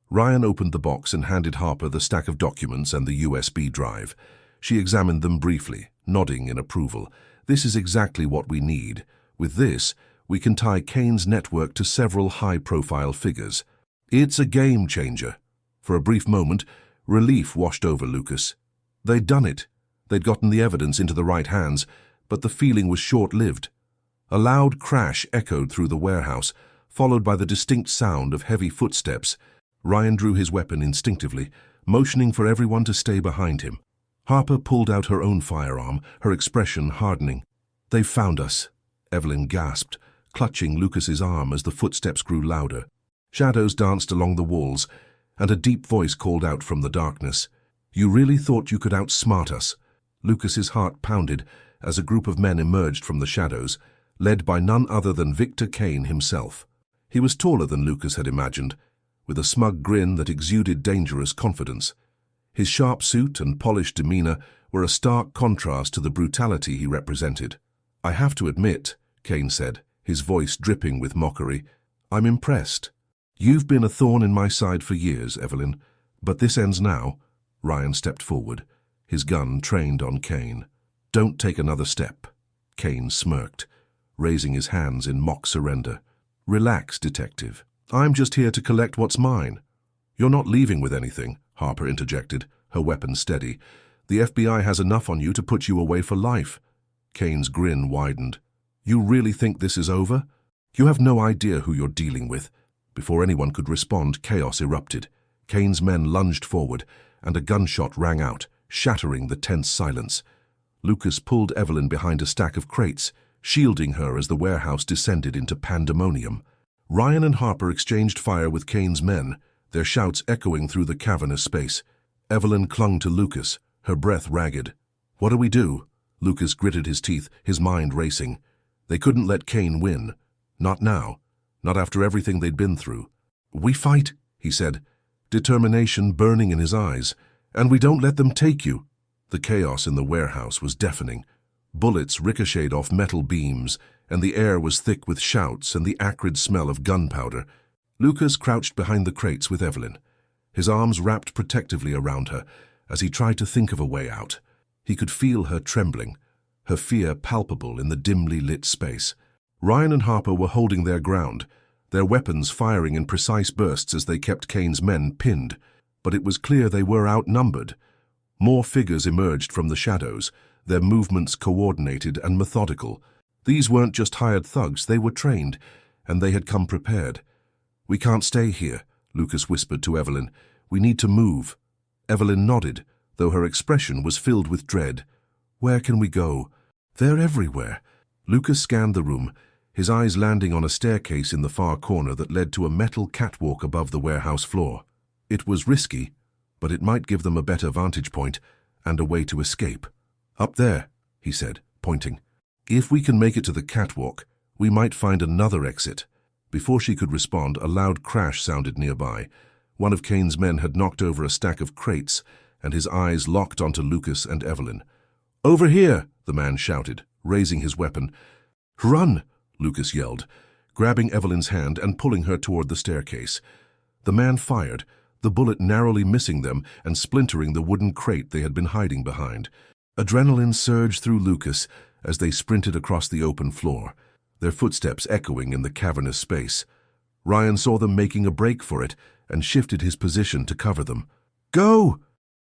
A: Ryan opened the box and handed Harper the stack of documents and the USB drive. She examined them briefly, nodding in approval. "This is exactly what we need. With this, we can tie Kane's network to several high-profile figures. It's a game changer." For a brief moment, relief washed over Lucas. They'd done it. They'd gotten the evidence into the right hands, but the feeling was short-lived. A loud crash echoed through the warehouse, followed by the distinct sound of heavy footsteps. Ryan drew his weapon instinctively, motioning for everyone to stay behind him. Harper pulled out her own firearm, her expression hardening. "They've found us," Evelyn gasped, clutching Lucas's arm as the footsteps grew louder. Shadows danced along the walls, and a deep voice called out from the darkness. "You really thought you could outsmart us?" Lucas's heart pounded as a group of men emerged from the shadows, led by none other than Victor Kane himself. He was taller than Lucas had imagined, with a smug grin that exuded dangerous confidence. His sharp suit and polished demeanor were a stark contrast to the brutality he represented. "I have to admit," Kane said, his voice dripping with mockery, "I'm impressed. You've been a thorn in my side for years, Evelyn, but this ends now." Ryan stepped forward, his gun trained on Kane. "Don't take another step." Kane smirked, raising his hands in mock surrender. "Relax, detective. I'm just here to collect what's mine." "You're not leaving with anything," Harper interjected, her weapon steady. "The FBI has enough on you to put you away for life." Kane's grin widened. "You really think this is over? You have no idea who you're dealing with." Before anyone could respond, chaos erupted. Kane's men lunged forward, and a gunshot rang out, shattering the tense silence. Lucas pulled Evelyn behind a stack of crates, shielding her as the warehouse descended into pandemonium. Ryan and Harper exchanged fire with Kane's men, their shouts echoing through the cavernous space. Evelyn clung to Lucas, her breath ragged. "What do we do?" Lucas gritted his teeth, his mind racing. They couldn't let Kane win. Not now. Not after everything they'd been through. "We fight," he said, determination burning in his eyes. "And we don't let them take you." The chaos in the warehouse was deafening. Bullets ricocheted off metal beams, and the air was thick with shouts and the acrid smell of gunpowder. Lucas crouched behind the crates with Evelyn, his arms wrapped protectively around her as he tried to think of a way out. He could feel her trembling, her fear palpable in the dimly lit space. Ryan and Harper were holding their ground, their weapons firing in precise bursts as they kept Kane's men pinned. But it was clear they were outnumbered. More figures emerged from the shadows, their movements coordinated and methodical. These weren't just hired thugs, they were trained, and they had come prepared. "We can't stay here," Lucas whispered to Evelyn. "We need to move." Evelyn nodded, though her expression was filled with dread. "Where can we go?" "They're everywhere." Lucas scanned the room, his eyes landing on a staircase in the far corner that led to a metal catwalk above the warehouse floor. It was risky, but it might give them a better vantage point and a way to escape. "Up there," he said, pointing. "If we can make it to the catwalk, We might find another exit. Before she could respond, a loud crash sounded nearby. One of Kane's men had knocked over a stack of crates, and his eyes locked onto Lucas and Evelyn. "Over here!" the man shouted, raising his weapon. "Run!" Lucas yelled, grabbing Evelyn's hand and pulling her toward the staircase. The man fired, the bullet narrowly missing them and splintering the wooden crate they had been hiding behind. Adrenaline surged through Lucas as they sprinted across the open floor, their footsteps echoing in the cavernous space. Ryan saw them making a break for it and shifted his position to cover them. "Go!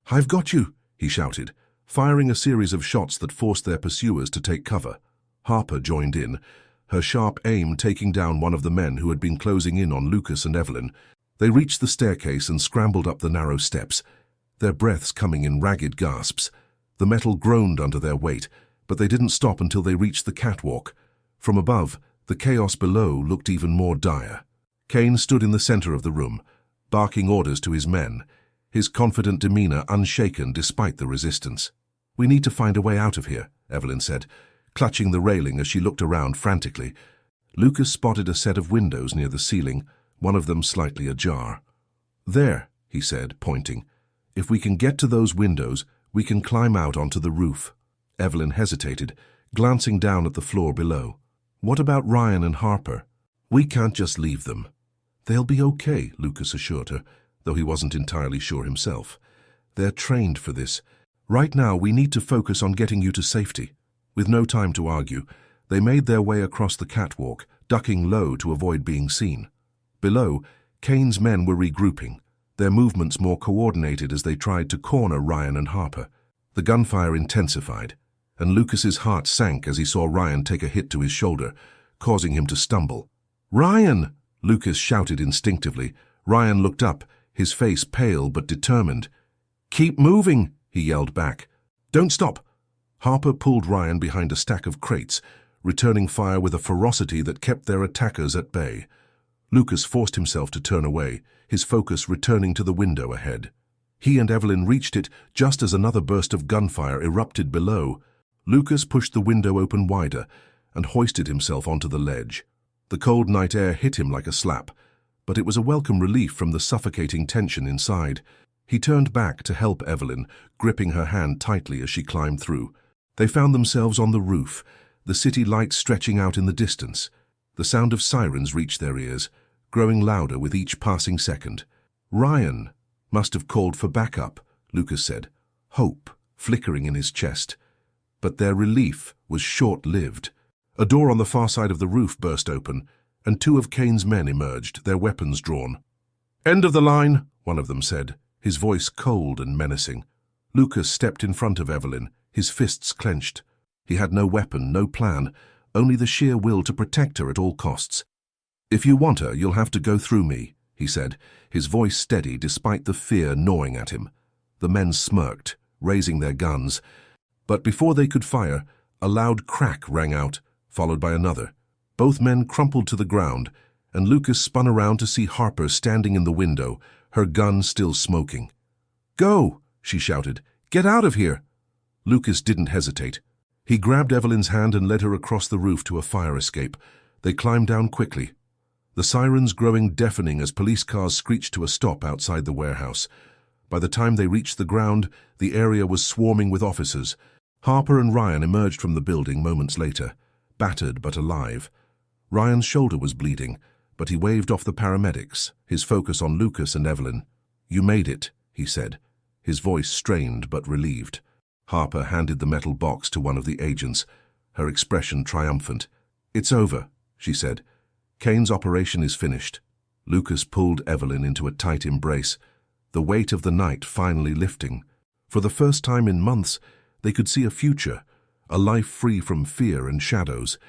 A: I've got you!" he shouted, firing a series of shots that forced their pursuers to take cover. Harper joined in, her sharp aim taking down one of the men who had been closing in on Lucas and Evelyn. They reached the staircase and scrambled up the narrow steps, their breaths coming in ragged gasps. The metal groaned under their weight, but they didn't stop until they reached the catwalk. From above, the chaos below looked even more dire. Kane stood in the center of the room, barking orders to his men, his confident demeanor unshaken despite the resistance. "We need to find a way out of here," Evelyn said, clutching the railing as she looked around frantically. Lucas spotted a set of windows near the ceiling, one of them slightly ajar. "There," he said, pointing. "If we can get to those windows, we can climb out onto the roof." Evelyn hesitated, glancing down at the floor below. "What about Ryan and Harper? We can't just leave them." "They'll be okay," Lucas assured her, though he wasn't entirely sure himself. "They're trained for this. Right now, we need to focus on getting you to safety." With no time to argue, they made their way across the catwalk, ducking low to avoid being seen. Below, Kane's men were regrouping, their movements more coordinated as they tried to corner Ryan and Harper. The gunfire intensified, and Lucas's heart sank as he saw Ryan take a hit to his shoulder, causing him to stumble. "Ryan!" Lucas shouted instinctively. Ryan looked up, his face pale but determined. "Keep moving!" he yelled back. "Don't stop!" Harper pulled Ryan behind a stack of crates, returning fire with a ferocity that kept their attackers at bay. Lucas forced himself to turn away, his focus returning to the window ahead. He and Evelyn reached it just as another burst of gunfire erupted below. Lucas pushed the window open wider and hoisted himself onto the ledge. The cold night air hit him like a slap, but it was a welcome relief from the suffocating tension inside. He turned back to help Evelyn, gripping her hand tightly as she climbed through. They found themselves on the roof, the city lights stretching out in the distance. The sound of sirens reached their ears, growing louder with each passing second. "Ryan must have called for backup," Lucas said, hope flickering in his chest. But their relief was short-lived. A door on the far side of the roof burst open, and two of Kane's men emerged, their weapons drawn. "End of the line," one of them said, his voice cold and menacing. Lucas stepped in front of Evelyn, his fists clenched. He had no weapon, no plan, only the sheer will to protect her at all costs. "If you want her, you'll have to go through me," he said, his voice steady despite the fear gnawing at him. The men smirked, raising their guns. But before they could fire, a loud crack rang out, followed by another. Both men crumpled to the ground, and Lucas spun around to see Harper standing in the window, her gun still smoking. "Go!" she shouted. "Get out of here!" Lucas didn't hesitate. He grabbed Evelyn's hand and led her across the roof to a fire escape. They climbed down quickly, the sirens growing deafening as police cars screeched to a stop outside the warehouse. By the time they reached the ground, the area was swarming with officers. Harper and Ryan emerged from the building moments later, battered but alive. Ryan's shoulder was bleeding, but he waved off the paramedics, his focus on Lucas and Evelyn. "You made it," he said, his voice strained but relieved. Harper handed the metal box to one of the agents, her expression triumphant. "It's over," she said. "Kane's operation is finished." Lucas pulled Evelyn into a tight embrace, the weight of the night finally lifting. For the first time in months, they could see a future, a life free from fear and shadows.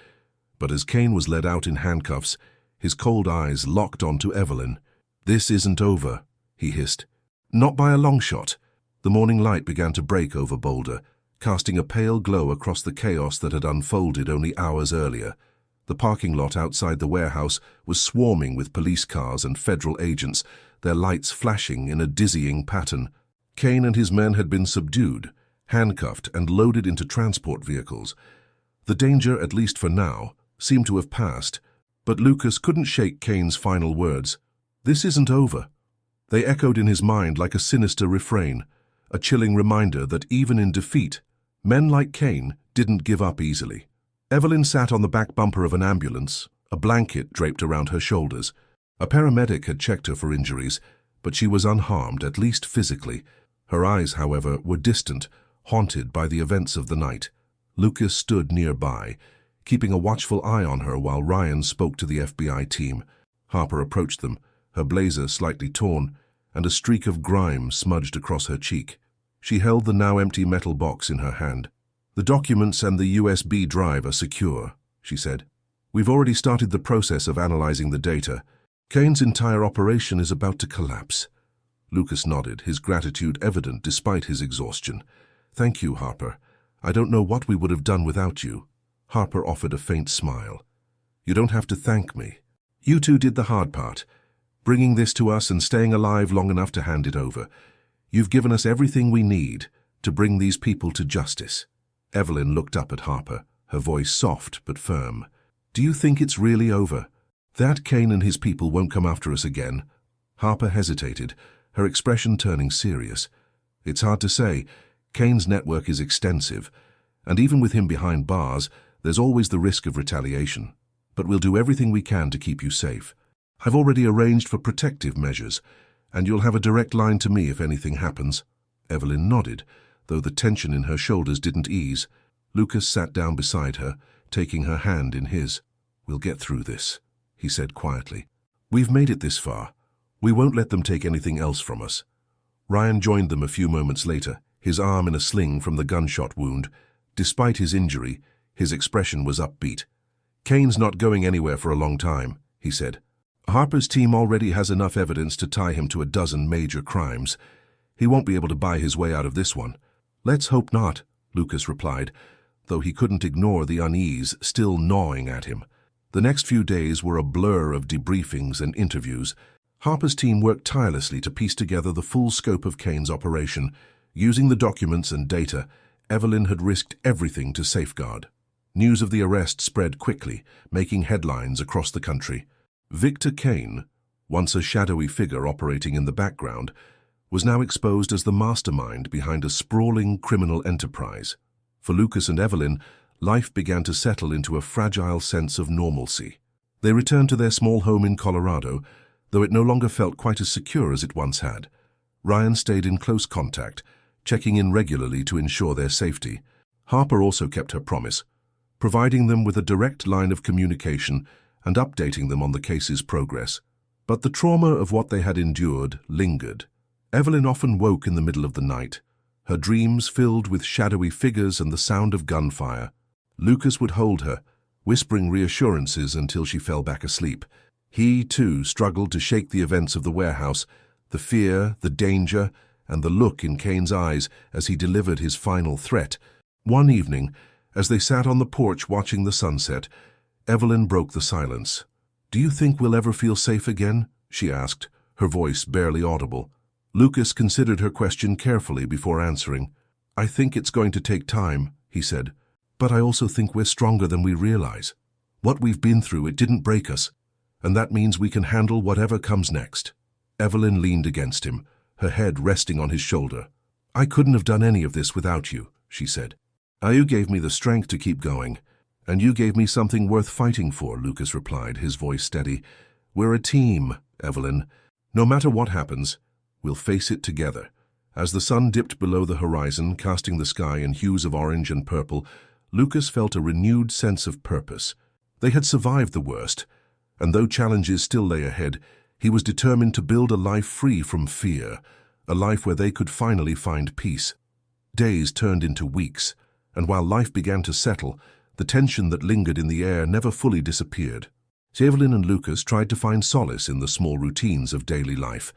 A: But as Kane was led out in handcuffs, his cold eyes locked onto Evelyn. "This isn't over," he hissed. "Not by a long shot." The morning light began to break over Boulder, casting a pale glow across the chaos that had unfolded only hours earlier. The parking lot outside the warehouse was swarming with police cars and federal agents, their lights flashing in a dizzying pattern. Kane and his men had been subdued, handcuffed and loaded into transport vehicles. The danger, at least for now, seemed to have passed, but Lucas couldn't shake Kane's final words. "This isn't over." They echoed in his mind like a sinister refrain, a chilling reminder that even in defeat, men like Kane didn't give up easily. Evelyn sat on the back bumper of an ambulance, a blanket draped around her shoulders. A paramedic had checked her for injuries, but she was unharmed, at least physically. Her eyes, however, were distant, haunted by the events of the night. Lucas stood nearby, keeping a watchful eye on her while Ryan spoke to the FBI team. Harper approached them, her blazer slightly torn, and a streak of grime smudged across her cheek. She held the now empty metal box in her hand. "The documents and the USB drive are secure," she said. "We've already started the process of analyzing the data. Kane's entire operation is about to collapse." Lucas nodded, his gratitude evident despite his exhaustion. "Thank you, Harper. I don't know what we would have done without you." Harper offered a faint smile. "You don't have to thank me. You two did the hard part, bringing this to us and staying alive long enough to hand it over. You've given us everything we need to bring these people to justice." Evelyn looked up at Harper, her voice soft but firm. "Do you think it's really over? That Kane and his people won't come after us again?" Harper hesitated, her expression turning serious. "It's hard to say. Kane's network is extensive, and even with him behind bars, there's always the risk of retaliation. But we'll do everything we can to keep you safe. I've already arranged for protective measures, and you'll have a direct line to me if anything happens." Evelyn nodded, though the tension in her shoulders didn't ease. Lucas sat down beside her, taking her hand in his. "We'll get through this," he said quietly. "We've made it this far. We won't let them take anything else from us." Ryan joined them a few moments later, his arm in a sling from the gunshot wound. Despite his injury, his expression was upbeat. "Kane's not going anywhere for a long time," he said. "Harper's team already has enough evidence to tie him to a dozen major crimes. He won't be able to buy his way out of this one." "Let's hope not," Lucas replied, though he couldn't ignore the unease still gnawing at him. The next few days were a blur of debriefings and interviews. Harper's team worked tirelessly to piece together the full scope of Kane's operation. Using the documents and data, Evelyn had risked everything to safeguard. News of the arrest spread quickly, making headlines across the country. Victor Kane, once a shadowy figure operating in the background, was now exposed as the mastermind behind a sprawling criminal enterprise. For Lucas and Evelyn, life began to settle into a fragile sense of normalcy. They returned to their small home in Colorado, though it no longer felt quite as secure as it once had. Ryan stayed in close contact, checking in regularly to ensure their safety. Harper also kept her promise, providing them with a direct line of communication and updating them on the case's progress. But the trauma of what they had endured lingered. Evelyn often woke in the middle of the night, her dreams filled with shadowy figures and the sound of gunfire. Lucas would hold her, whispering reassurances until she fell back asleep. He, too, struggled to shake the events of the warehouse, the fear, the danger, and the look in Kane's eyes as he delivered his final threat. One evening, as they sat on the porch watching the sunset, Evelyn broke the silence. "Do you think we'll ever feel safe again?" she asked, her voice barely audible. Lucas considered her question carefully before answering. "I think it's going to take time," he said, "but I also think we're stronger than we realize. What we've been through, it didn't break us, and that means we can handle whatever comes next." Evelyn leaned against him, her head resting on his shoulder. "I couldn't have done any of this without you," she said. "You gave me the strength to keep going, and you gave me something worth fighting for," Lucas replied, his voice steady. "We're a team, Evelyn. No matter what happens, we'll face it together." As the sun dipped below the horizon, casting the sky in hues of orange and purple, Lucas felt a renewed sense of purpose. They had survived the worst, and though challenges still lay ahead, he was determined to build a life free from fear, a life where they could finally find peace. Days turned into weeks, and while life began to settle, the tension that lingered in the air never fully disappeared. Evelyn and Lucas tried to find solace in the small routines of daily life,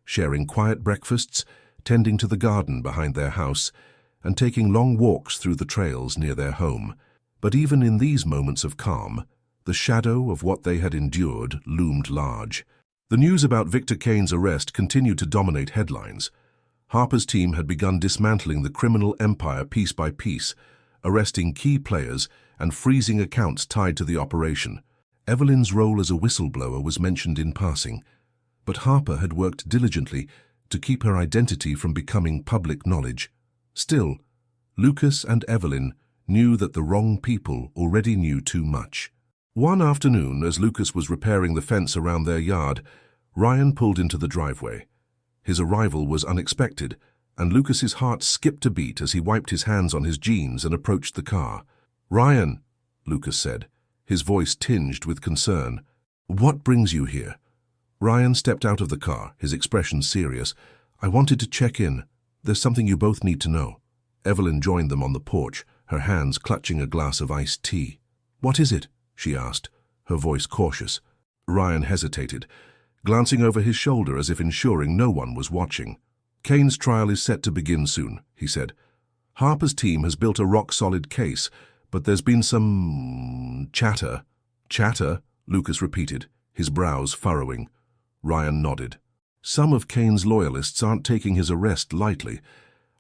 A: sharing quiet breakfasts, tending to the garden behind their house, and taking long walks through the trails near their home. But even in these moments of calm, the shadow of what they had endured loomed large. The news about Victor Kane's arrest continued to dominate headlines. Harper's team had begun dismantling the criminal empire piece by piece, arresting key players and freezing accounts tied to the operation. Evelyn's role as a whistleblower was mentioned in passing, but Harper had worked diligently to keep her identity from becoming public knowledge. Still, Lucas and Evelyn knew that the wrong people already knew too much. One afternoon, as Lucas was repairing the fence around their yard, Ryan pulled into the driveway. His arrival was unexpected, and Lucas's heart skipped a beat as he wiped his hands on his jeans and approached the car. "Ryan," Lucas said, his voice tinged with concern. "What brings you here?" Ryan stepped out of the car, his expression serious. "I wanted to check in. There's something you both need to know." Evelyn joined them on the porch, her hands clutching a glass of iced tea. "What is it?" she asked, her voice cautious. Ryan hesitated, glancing over his shoulder as if ensuring no one was watching. "Kane's trial is set to begin soon," he said. "Harper's team has built a rock-solid case, but there's been some chatter." "Chatter?" Lucas repeated, his brows furrowing. Ryan nodded. "Some of Kane's loyalists aren't taking his arrest lightly.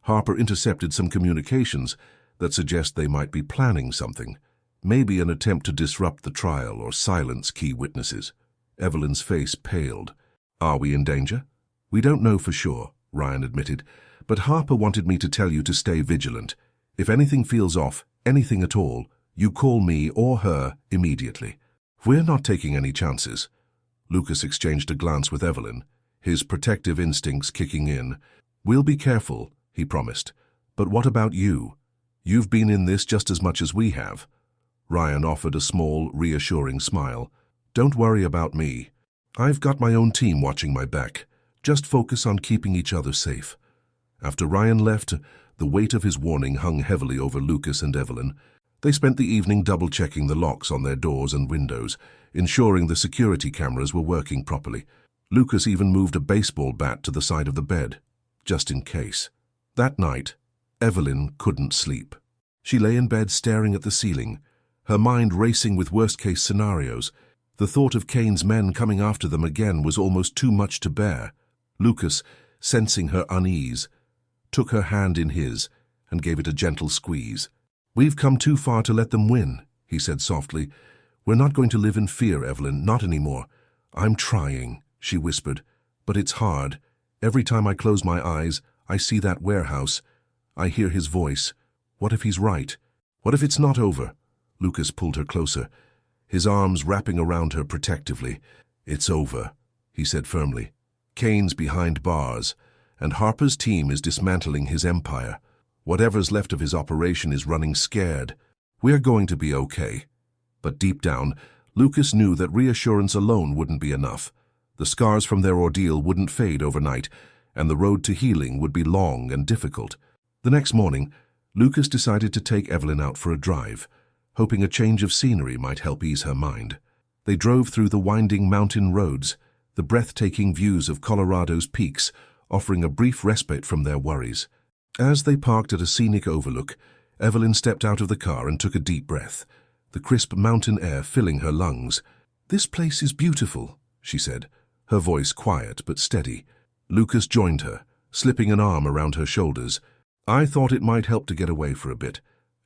A: Harper intercepted some communications that suggest they might be planning something, maybe an attempt to disrupt the trial or silence key witnesses." Evelyn's face paled. "Are we in danger?" "We don't know for sure," Ryan admitted, "but Harper wanted me to tell you to stay vigilant. If anything feels off, anything at all, you call me or her immediately. We're not taking any chances." Lucas exchanged a glance with Evelyn, his protective instincts kicking in. "We'll be careful," he promised. "But what about you? You've been in this just as much as we have." Ryan offered a small, reassuring smile. "Don't worry about me. I've got my own team watching my back. Just focus on keeping each other safe." After Ryan left, the weight of his warning hung heavily over Lucas and Evelyn. They spent the evening double-checking the locks on their doors and windows, ensuring the security cameras were working properly. Lucas even moved a baseball bat to the side of the bed, just in case. That night, Evelyn couldn't sleep. She lay in bed staring at the ceiling, her mind racing with worst-case scenarios. The thought of Kane's men coming after them again was almost too much to bear. Lucas, sensing her unease, took her hand in his and gave it a gentle squeeze. "We've come too far to let them win," he said softly. "We're not going to live in fear, Evelyn, not anymore." "I'm trying," she whispered, "but it's hard. Every time I close my eyes, I see that warehouse. I hear his voice. What if he's right? What if it's not over?" Lucas pulled her closer, his arms wrapping around her protectively. "It's over," he said firmly. "Kane's behind bars, and Harper's team is dismantling his empire. Whatever's left of his operation is running scared. We're going to be okay." But deep down, Lucas knew that reassurance alone wouldn't be enough. The scars from their ordeal wouldn't fade overnight, and the road to healing would be long and difficult. The next morning, Lucas decided to take Evelyn out for a drive, hoping a change of scenery might help ease her mind. They drove through the winding mountain roads, the breathtaking views of Colorado's peaks, offering a brief respite from their worries. As they parked at a scenic overlook, Evelyn stepped out of the car and took a deep breath, the crisp mountain air filling her lungs. "This place is beautiful," she said, her voice quiet but steady. Lucas joined her, slipping an arm around her shoulders. "I thought it might help to get away for a bit.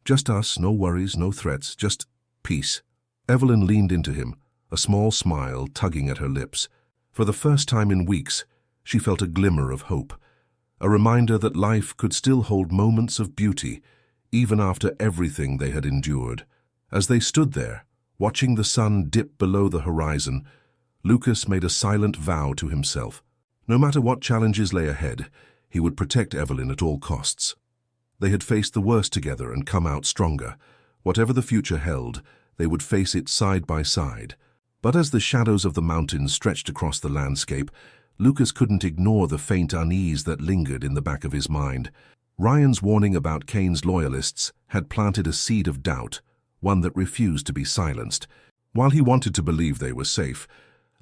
A: Just us, no worries, no threats, just peace." Evelyn leaned into him, a small smile tugging at her lips. For the first time in weeks, she felt a glimmer of hope, a reminder that life could still hold moments of beauty, even after everything they had endured. As they stood there, watching the sun dip below the horizon, Lucas made a silent vow to himself. No matter what challenges lay ahead, he would protect Evelyn at all costs. They had faced the worst together and come out stronger. Whatever the future held, they would face it side by side. But as the shadows of the mountains stretched across the landscape, Lucas couldn't ignore the faint unease that lingered in the back of his mind. Ryan's warning about Kane's loyalists had planted a seed of doubt, one that refused to be silenced. While he wanted to believe they were safe,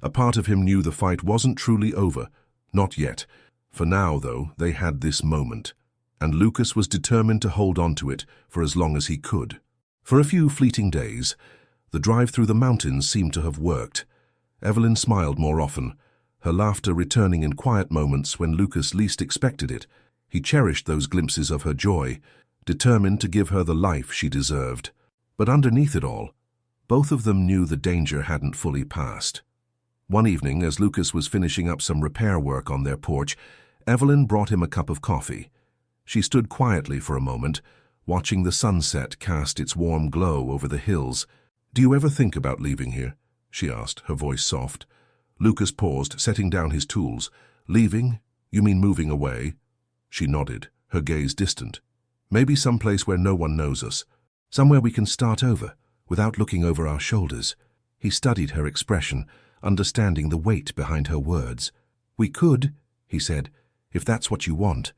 A: a part of him knew the fight wasn't truly over. Not yet. For now, though, they had this moment, and Lucas was determined to hold on to it for as long as he could. For a few fleeting days, the drive through the mountains seemed to have worked. Evelyn smiled more often, her laughter returning in quiet moments when Lucas least expected it. He cherished those glimpses of her joy, determined to give her the life she deserved. But underneath it all, both of them knew the danger hadn't fully passed. One evening, as Lucas was finishing up some repair work on their porch, Evelyn brought him a cup of coffee. She stood quietly for a moment, watching the sunset cast its warm glow over the hills. "Do you ever think about leaving here?" she asked, her voice soft. Lucas paused, setting down his tools. "Leaving? You mean moving away?" She nodded, her gaze distant. "Maybe someplace where no one knows us. Somewhere we can start over, without looking over our shoulders." He studied her expression, understanding the weight behind her words. "We could," he said, "if that's what you want.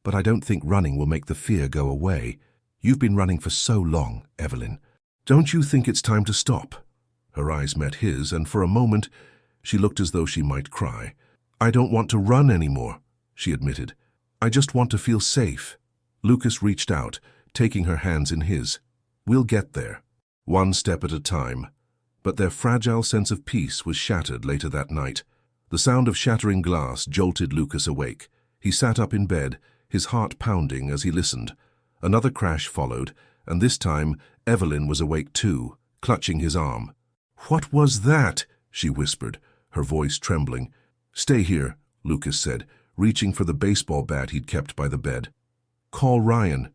A: But I don't think running will make the fear go away. You've been running for so long, Evelyn. Don't you think it's time to stop?" Her eyes met his, and for a moment she looked as though she might cry. "I don't want to run anymore," she admitted. "I just want to feel safe." Lucas reached out, taking her hands in his. "We'll get there, one step at a time." But their fragile sense of peace was shattered later that night. The sound of shattering glass jolted Lucas awake. He sat up in bed, his heart pounding as he listened. Another crash followed, and this time Evelyn was awake too, clutching his arm. "What was that?" she whispered, her voice trembling. "Stay here," Lucas said, reaching for the baseball bat he'd kept by the bed. "Call Ryan.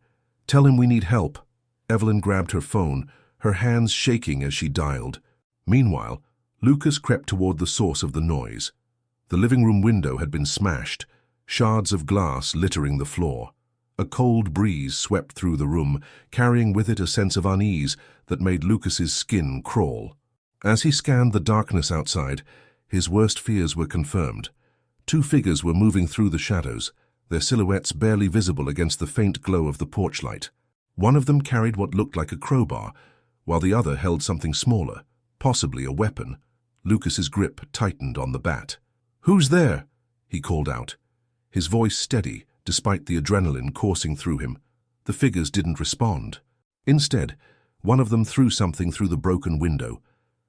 A: Tell him we need help." Evelyn grabbed her phone, her hands shaking as she dialed. Meanwhile, Lucas crept toward the source of the noise. The living room window had been smashed, shards of glass littering the floor. A cold breeze swept through the room, carrying with it a sense of unease that made Lucas's skin crawl. As he scanned the darkness outside, his worst fears were confirmed. Two figures were moving through the shadows, their silhouettes barely visible against the faint glow of the porch light. One of them carried what looked like a crowbar, while the other held something smaller, possibly a weapon. Lucas's grip tightened on the bat. "Who's there?" he called out, his voice steady despite the adrenaline coursing through him. The figures didn't respond. Instead, one of them threw something through the broken window,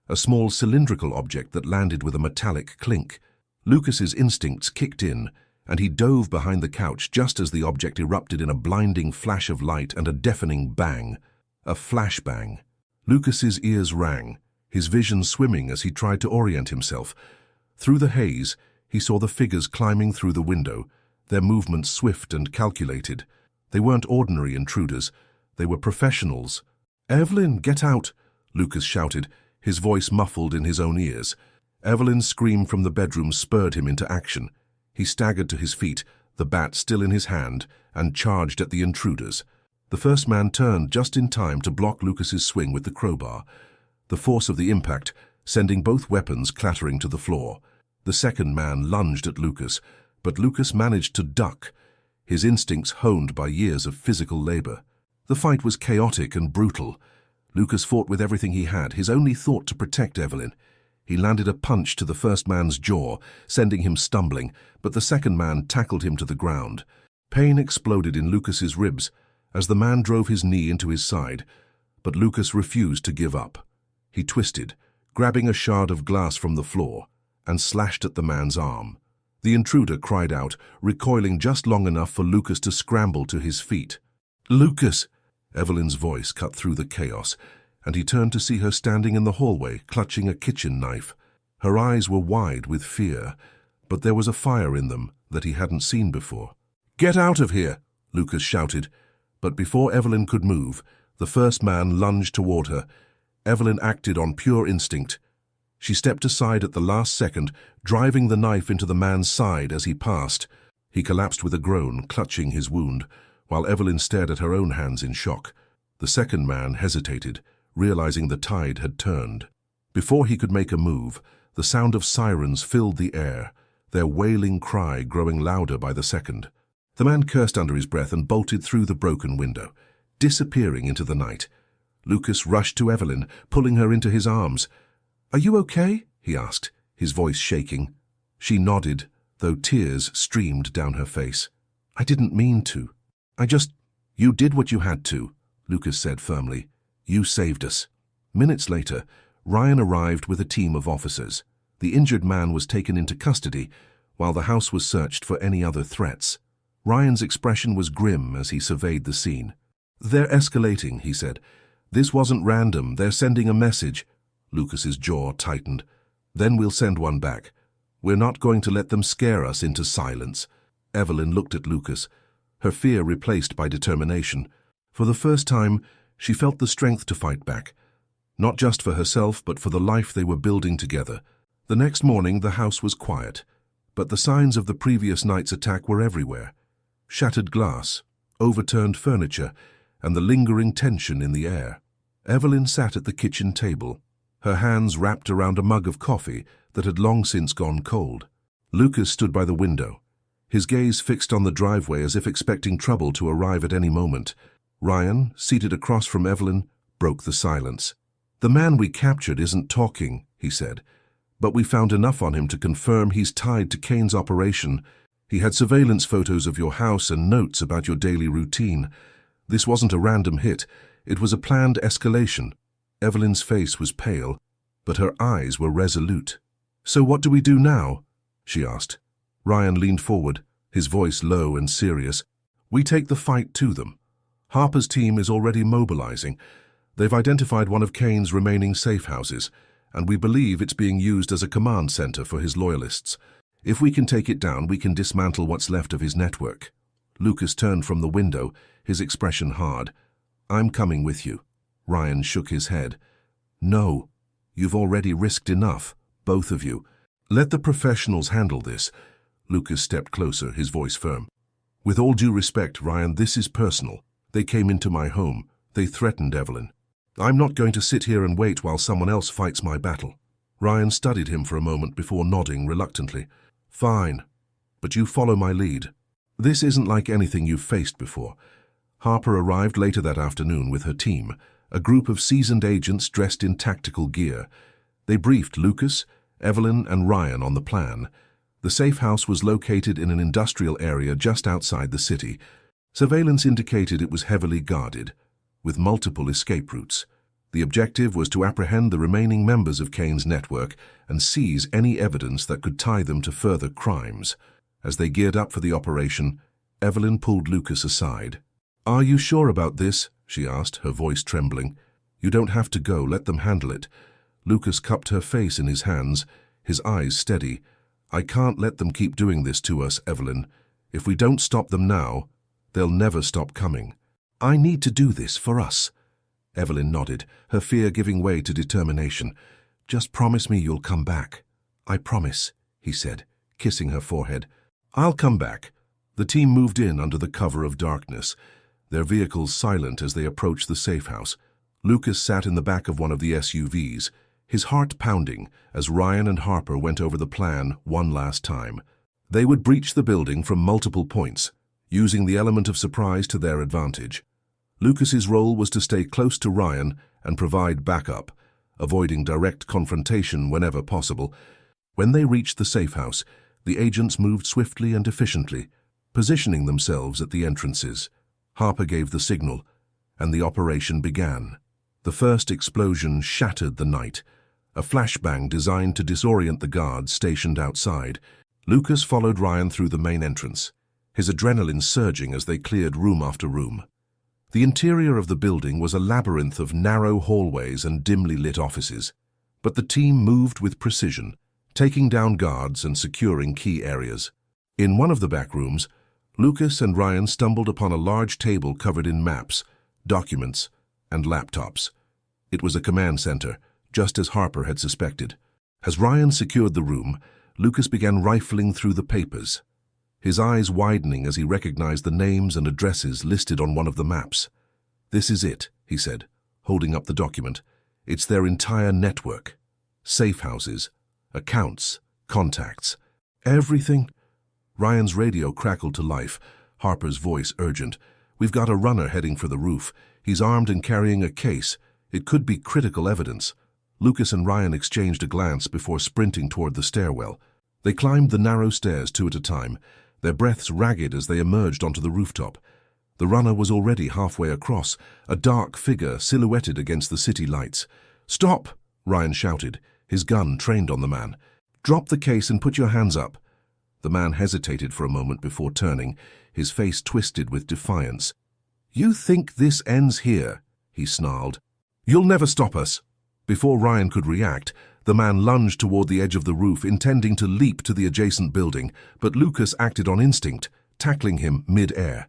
A: a small cylindrical object that landed with a metallic clink. Lucas's instincts kicked in, and he dove behind the couch just as the object erupted in a blinding flash of light and a deafening bang. A flashbang. Lucas's ears rang, his vision swimming as he tried to orient himself. Through the haze, he saw the figures climbing through the window, their movements swift and calculated. They weren't ordinary intruders. They were professionals. "Evelyn, get out!" Lucas shouted, his voice muffled in his own ears. Evelyn's scream from the bedroom spurred him into action. He staggered to his feet, the bat still in his hand, and charged at the intruders. The first man turned just in time to block Lucas's swing with the crowbar, the force of the impact sending both weapons clattering to the floor. The second man lunged at Lucas, but Lucas managed to duck, his instincts honed by years of physical labor. The fight was chaotic and brutal. Lucas fought with everything he had, his only thought to protect Evelyn. He landed a punch to the first man's jaw, sending him stumbling, but the second man tackled him to the ground. Pain exploded in Lucas's ribs as the man drove his knee into his side, but Lucas refused to give up. He twisted, grabbing a shard of glass from the floor, and slashed at the man's arm. The intruder cried out, recoiling just long enough for Lucas to scramble to his feet. "Lucas!" Evelyn's voice cut through the chaos, and he turned to see her standing in the hallway, clutching a kitchen knife. Her eyes were wide with fear, but there was a fire in them that he hadn't seen before. "Get out of here!" Lucas shouted, but before Evelyn could move, the first man lunged toward her. Evelyn acted on pure instinct. She stepped aside at the last second, driving the knife into the man's side as he passed. He collapsed with a groan, clutching his wound, while Evelyn stared at her own hands in shock. The second man hesitated, realizing the tide had turned. Before he could make a move, the sound of sirens filled the air, their wailing cry growing louder by the second. The man cursed under his breath and bolted through the broken window, disappearing into the night. Lucas rushed to Evelyn, pulling her into his arms. "Are you okay?" he asked, his voice shaking. She nodded, though tears streamed down her face. "I didn't mean to. You did what you had to," Lucas said firmly. "You saved us." Minutes later, Ryan arrived with a team of officers. The injured man was taken into custody, while the house was searched for any other threats. Ryan's expression was grim as he surveyed the scene. "They're escalating," he said. This wasn't random. They're sending a message. Lucas's jaw tightened. Then we'll send one back. We're not going to let them scare us into silence. Evelyn looked at Lucas, her fear replaced by determination. For the first time, she felt the strength to fight back. Not just for herself, but for the life they were building together. The next morning, the house was quiet, but the signs of the previous night's attack were everywhere. Shattered glass, overturned furniture, and the lingering tension in the air. Evelyn sat at the kitchen table, her hands wrapped around a mug of coffee that had long since gone cold. Lucas stood by the window, his gaze fixed on the driveway as if expecting trouble to arrive at any moment. Ryan, seated across from Evelyn, broke the silence. "The man we captured isn't talking," he said, "but we found enough on him to confirm he's tied to Kane's operation. He had surveillance photos of your house and notes about your daily routine. This wasn't a random hit. It was a planned escalation." Evelyn's face was pale, but her eyes were resolute. "So what do we do now?" she asked. Ryan leaned forward, his voice low and serious. "We take the fight to them. Harper's team is already mobilizing. They've identified one of Kane's remaining safe houses, and we believe it's being used as a command center for his loyalists. If we can take it down, we can dismantle what's left of his network." Lucas turned from the window, his expression hard. "I'm coming with you." Ryan shook his head. "No, you've already risked enough, both of you. Let the professionals handle this." Lucas stepped closer, his voice firm. "With all due respect, Ryan, this is personal. They came into my home. They threatened Evelyn. I'm not going to sit here and wait while someone else fights my battle." Ryan studied him for a moment before nodding reluctantly. "Fine, but you follow my lead. This isn't like anything you've faced before." Harper arrived later that afternoon with her team, a group of seasoned agents dressed in tactical gear. They briefed Lucas, Evelyn, and Ryan on the plan. The safe house was located in an industrial area just outside the city. Surveillance indicated it was heavily guarded, with multiple escape routes. The objective was to apprehend the remaining members of Kane's network and seize any evidence that could tie them to further crimes. As they geared up for the operation, Evelyn pulled Lucas aside. "Are you sure about this?" she asked, her voice trembling. "You don't have to go. Let them handle it." Lucas cupped her face in his hands, his eyes steady. "I can't let them keep doing this to us, Evelyn. If we don't stop them now, they'll never stop coming. I need to do this for us." Evelyn nodded, her fear giving way to determination. "Just promise me you'll come back." "I promise," he said, kissing her forehead. "I'll come back." The team moved in under the cover of darkness, their vehicles silent as they approached the safe house. Lucas sat in the back of one of the SUVs, his heart pounding as Ryan and Harper went over the plan one last time. They would breach the building from multiple points, using the element of surprise to their advantage. Lucas's role was to stay close to Ryan and provide backup, avoiding direct confrontation whenever possible. When they reached the safe house, the agents moved swiftly and efficiently, positioning themselves at the entrances. Harper gave the signal, and the operation began. The first explosion shattered the night, a flashbang designed to disorient the guards stationed outside. Lucas followed Ryan through the main entrance, his adrenaline surging as they cleared room after room. The interior of the building was a labyrinth of narrow hallways and dimly lit offices, but the team moved with precision, taking down guards and securing key areas. In one of the back rooms, Lucas and Ryan stumbled upon a large table covered in maps, documents, and laptops. It was a command center, just as Harper had suspected. As Ryan secured the room, Lucas began rifling through the papers, his eyes widening as he recognized the names and addresses listed on one of the maps. "This is it," he said, holding up the document. "It's their entire network. Safe houses, accounts, contacts, everything." Ryan's radio crackled to life, Harper's voice urgent. "We've got a runner heading for the roof. He's armed and carrying a case. It could be critical evidence." Lucas and Ryan exchanged a glance before sprinting toward the stairwell. They climbed the narrow stairs two at a time, their breaths ragged as they emerged onto the rooftop. The runner was already halfway across, a dark figure silhouetted against the city lights. "Stop!" Ryan shouted, his gun trained on the man. "Drop the case and put your hands up." The man hesitated for a moment before turning, his face twisted with defiance. "You think this ends here?" he snarled. "You'll never stop us." Before Ryan could react, the man lunged toward the edge of the roof, intending to leap to the adjacent building, but Lucas acted on instinct, tackling him mid-air.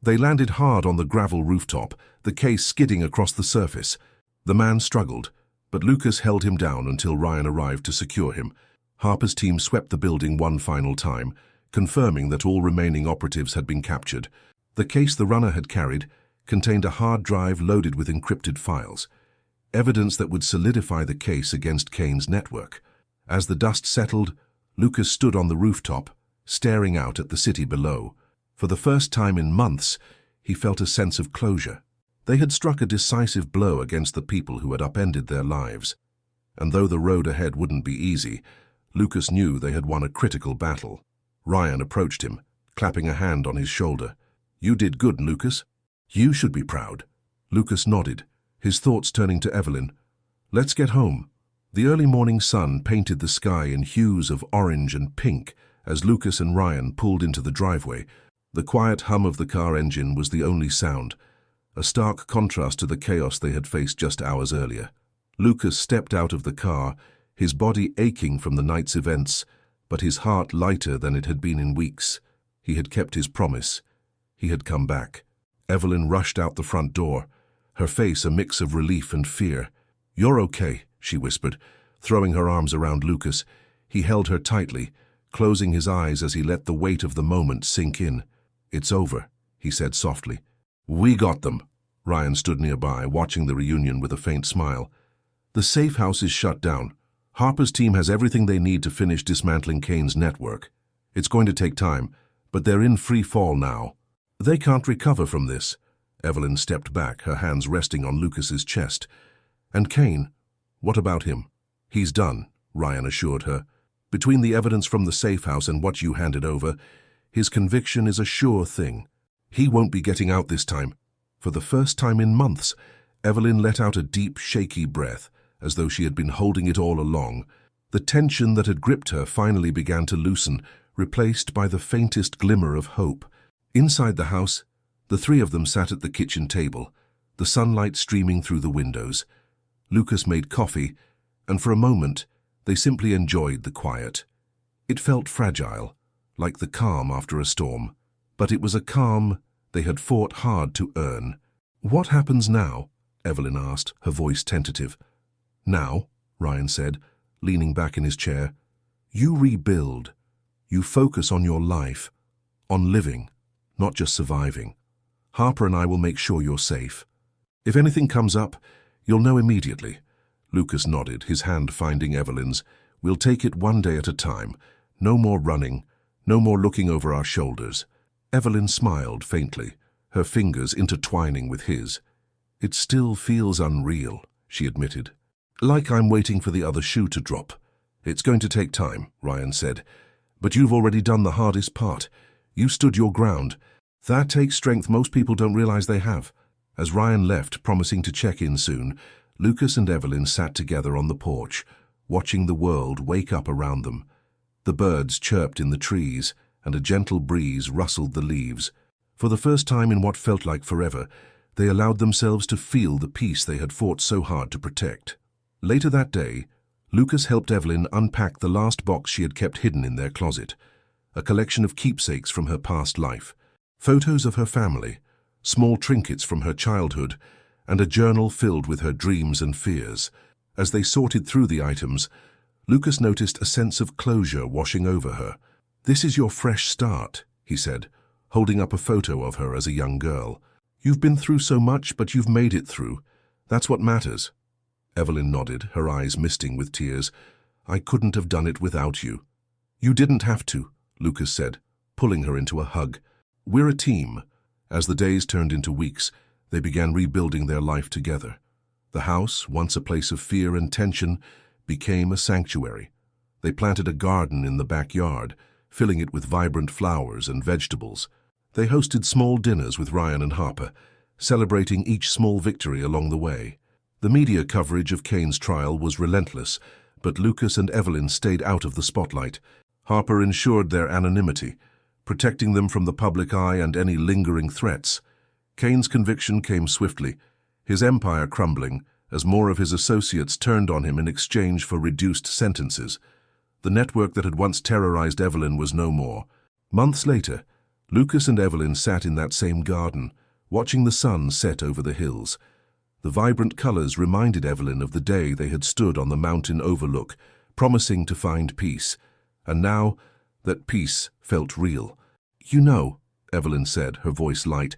A: They landed hard on the gravel rooftop, the case skidding across the surface. The man struggled, but Lucas held him down until Ryan arrived to secure him. Harper's team swept the building one final time, confirming that all remaining operatives had been captured. The case the runner had carried contained a hard drive loaded with encrypted files, evidence that would solidify the case against Kane's network. As the dust settled, Lucas stood on the rooftop, staring out at the city below. For the first time in months, he felt a sense of closure. They had struck a decisive blow against the people who had upended their lives. And though the road ahead wouldn't be easy, Lucas knew they had won a critical battle. Ryan approached him, clapping a hand on his shoulder. "You did good, Lucas. You should be proud." Lucas nodded, his thoughts turning to Evelyn. "Let's get home." The early morning sun painted the sky in hues of orange and pink as Lucas and Ryan pulled into the driveway. The quiet hum of the car engine was the only sound, a stark contrast to the chaos they had faced just hours earlier. Lucas stepped out of the car, his body aching from the night's events, but his heart lighter than it had been in weeks. He had kept his promise. He had come back. Evelyn rushed out the front door, her face a mix of relief and fear. "You're okay," she whispered, throwing her arms around Lucas. He held her tightly, closing his eyes as he let the weight of the moment sink in. "It's over," he said softly. "We got them." Ryan stood nearby, watching the reunion with a faint smile. "The safe house is shut down. Harper's team has everything they need to finish dismantling Kane's network. It's going to take time, but they're in free fall now. They can't recover from this." Evelyn stepped back, her hands resting on Lucas's chest. "And Kane, what about him?" "He's done," Ryan assured her. "Between the evidence from the safe house and what you handed over, his conviction is a sure thing. He won't be getting out this time." For the first time in months, Evelyn let out a deep, shaky breath, as though she had been holding it all along. The tension that had gripped her finally began to loosen, replaced by the faintest glimmer of hope. Inside the house, the three of them sat at the kitchen table, the sunlight streaming through the windows. Lucas made coffee, and for a moment, they simply enjoyed the quiet. It felt fragile, like the calm after a storm, but it was a calm they had fought hard to earn. "What happens now?" Evelyn asked, her voice tentative. "Now," Ryan said, leaning back in his chair, "you rebuild. You focus on your life, on living, not just surviving. Harper and I will make sure you're safe. If anything comes up, you'll know immediately." Lucas nodded, his hand finding Evelyn's. "We'll take it one day at a time. No more running, no more looking over our shoulders." Evelyn smiled faintly, her fingers intertwining with his. "It still feels unreal," she admitted. "Like I'm waiting for the other shoe to drop." "It's going to take time," Ryan said. "But you've already done the hardest part. You stood your ground. That takes strength most people don't realize they have." As Ryan left, promising to check in soon, Lucas and Evelyn sat together on the porch, watching the world wake up around them. The birds chirped in the trees, and a gentle breeze rustled the leaves. For the first time in what felt like forever, they allowed themselves to feel the peace they had fought so hard to protect. Later that day, Lucas helped Evelyn unpack the last box she had kept hidden in their closet, a collection of keepsakes from her past life, photos of her family, small trinkets from her childhood, and a journal filled with her dreams and fears. As they sorted through the items, Lucas noticed a sense of closure washing over her. "This is your fresh start," he said, holding up a photo of her as a young girl. "You've been through so much, but you've made it through. That's what matters." Evelyn nodded, her eyes misting with tears. "I couldn't have done it without you." "You didn't have to," Lucas said, pulling her into a hug. "We're a team." As the days turned into weeks, they began rebuilding their life together. The house, once a place of fear and tension, became a sanctuary. They planted a garden in the backyard, filling it with vibrant flowers and vegetables. They hosted small dinners with Ryan and Harper, celebrating each small victory along the way. The media coverage of Kane's trial was relentless, but Lucas and Evelyn stayed out of the spotlight. Harper ensured their anonymity, protecting them from the public eye and any lingering threats. Kane's conviction came swiftly, his empire crumbling as more of his associates turned on him in exchange for reduced sentences. The network that had once terrorized Evelyn was no more. Months later, Lucas and Evelyn sat in that same garden, watching the sun set over the hills. The vibrant colors reminded Evelyn of the day they had stood on the mountain overlook, promising to find peace. And now, that peace felt real. "You know," Evelyn said, her voice light,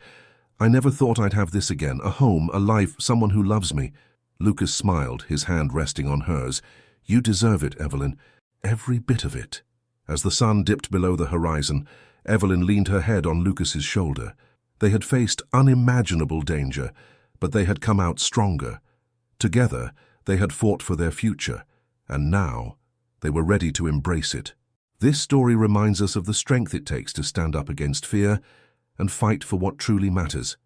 A: "I never thought I'd have this again, a home, a life, someone who loves me." Lucas smiled, his hand resting on hers. "You deserve it, Evelyn. Every bit of it." As the sun dipped below the horizon, Evelyn leaned her head on Lucas's shoulder. They had faced unimaginable danger, but they had come out stronger. Together, they had fought for their future, and now they were ready to embrace it. This story reminds us of the strength it takes to stand up against fear and fight for what truly matters.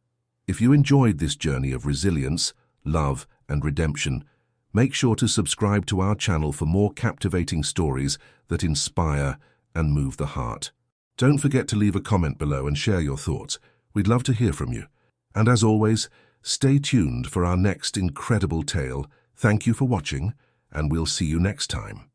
A: If you enjoyed this journey of resilience, love, and redemption, make sure to subscribe to our channel for more captivating stories that inspire and move the heart. Don't forget to leave a comment below and share your thoughts. We'd love to hear from you. And as always, stay tuned for our next incredible tale. Thank you for watching, and we'll see you next time.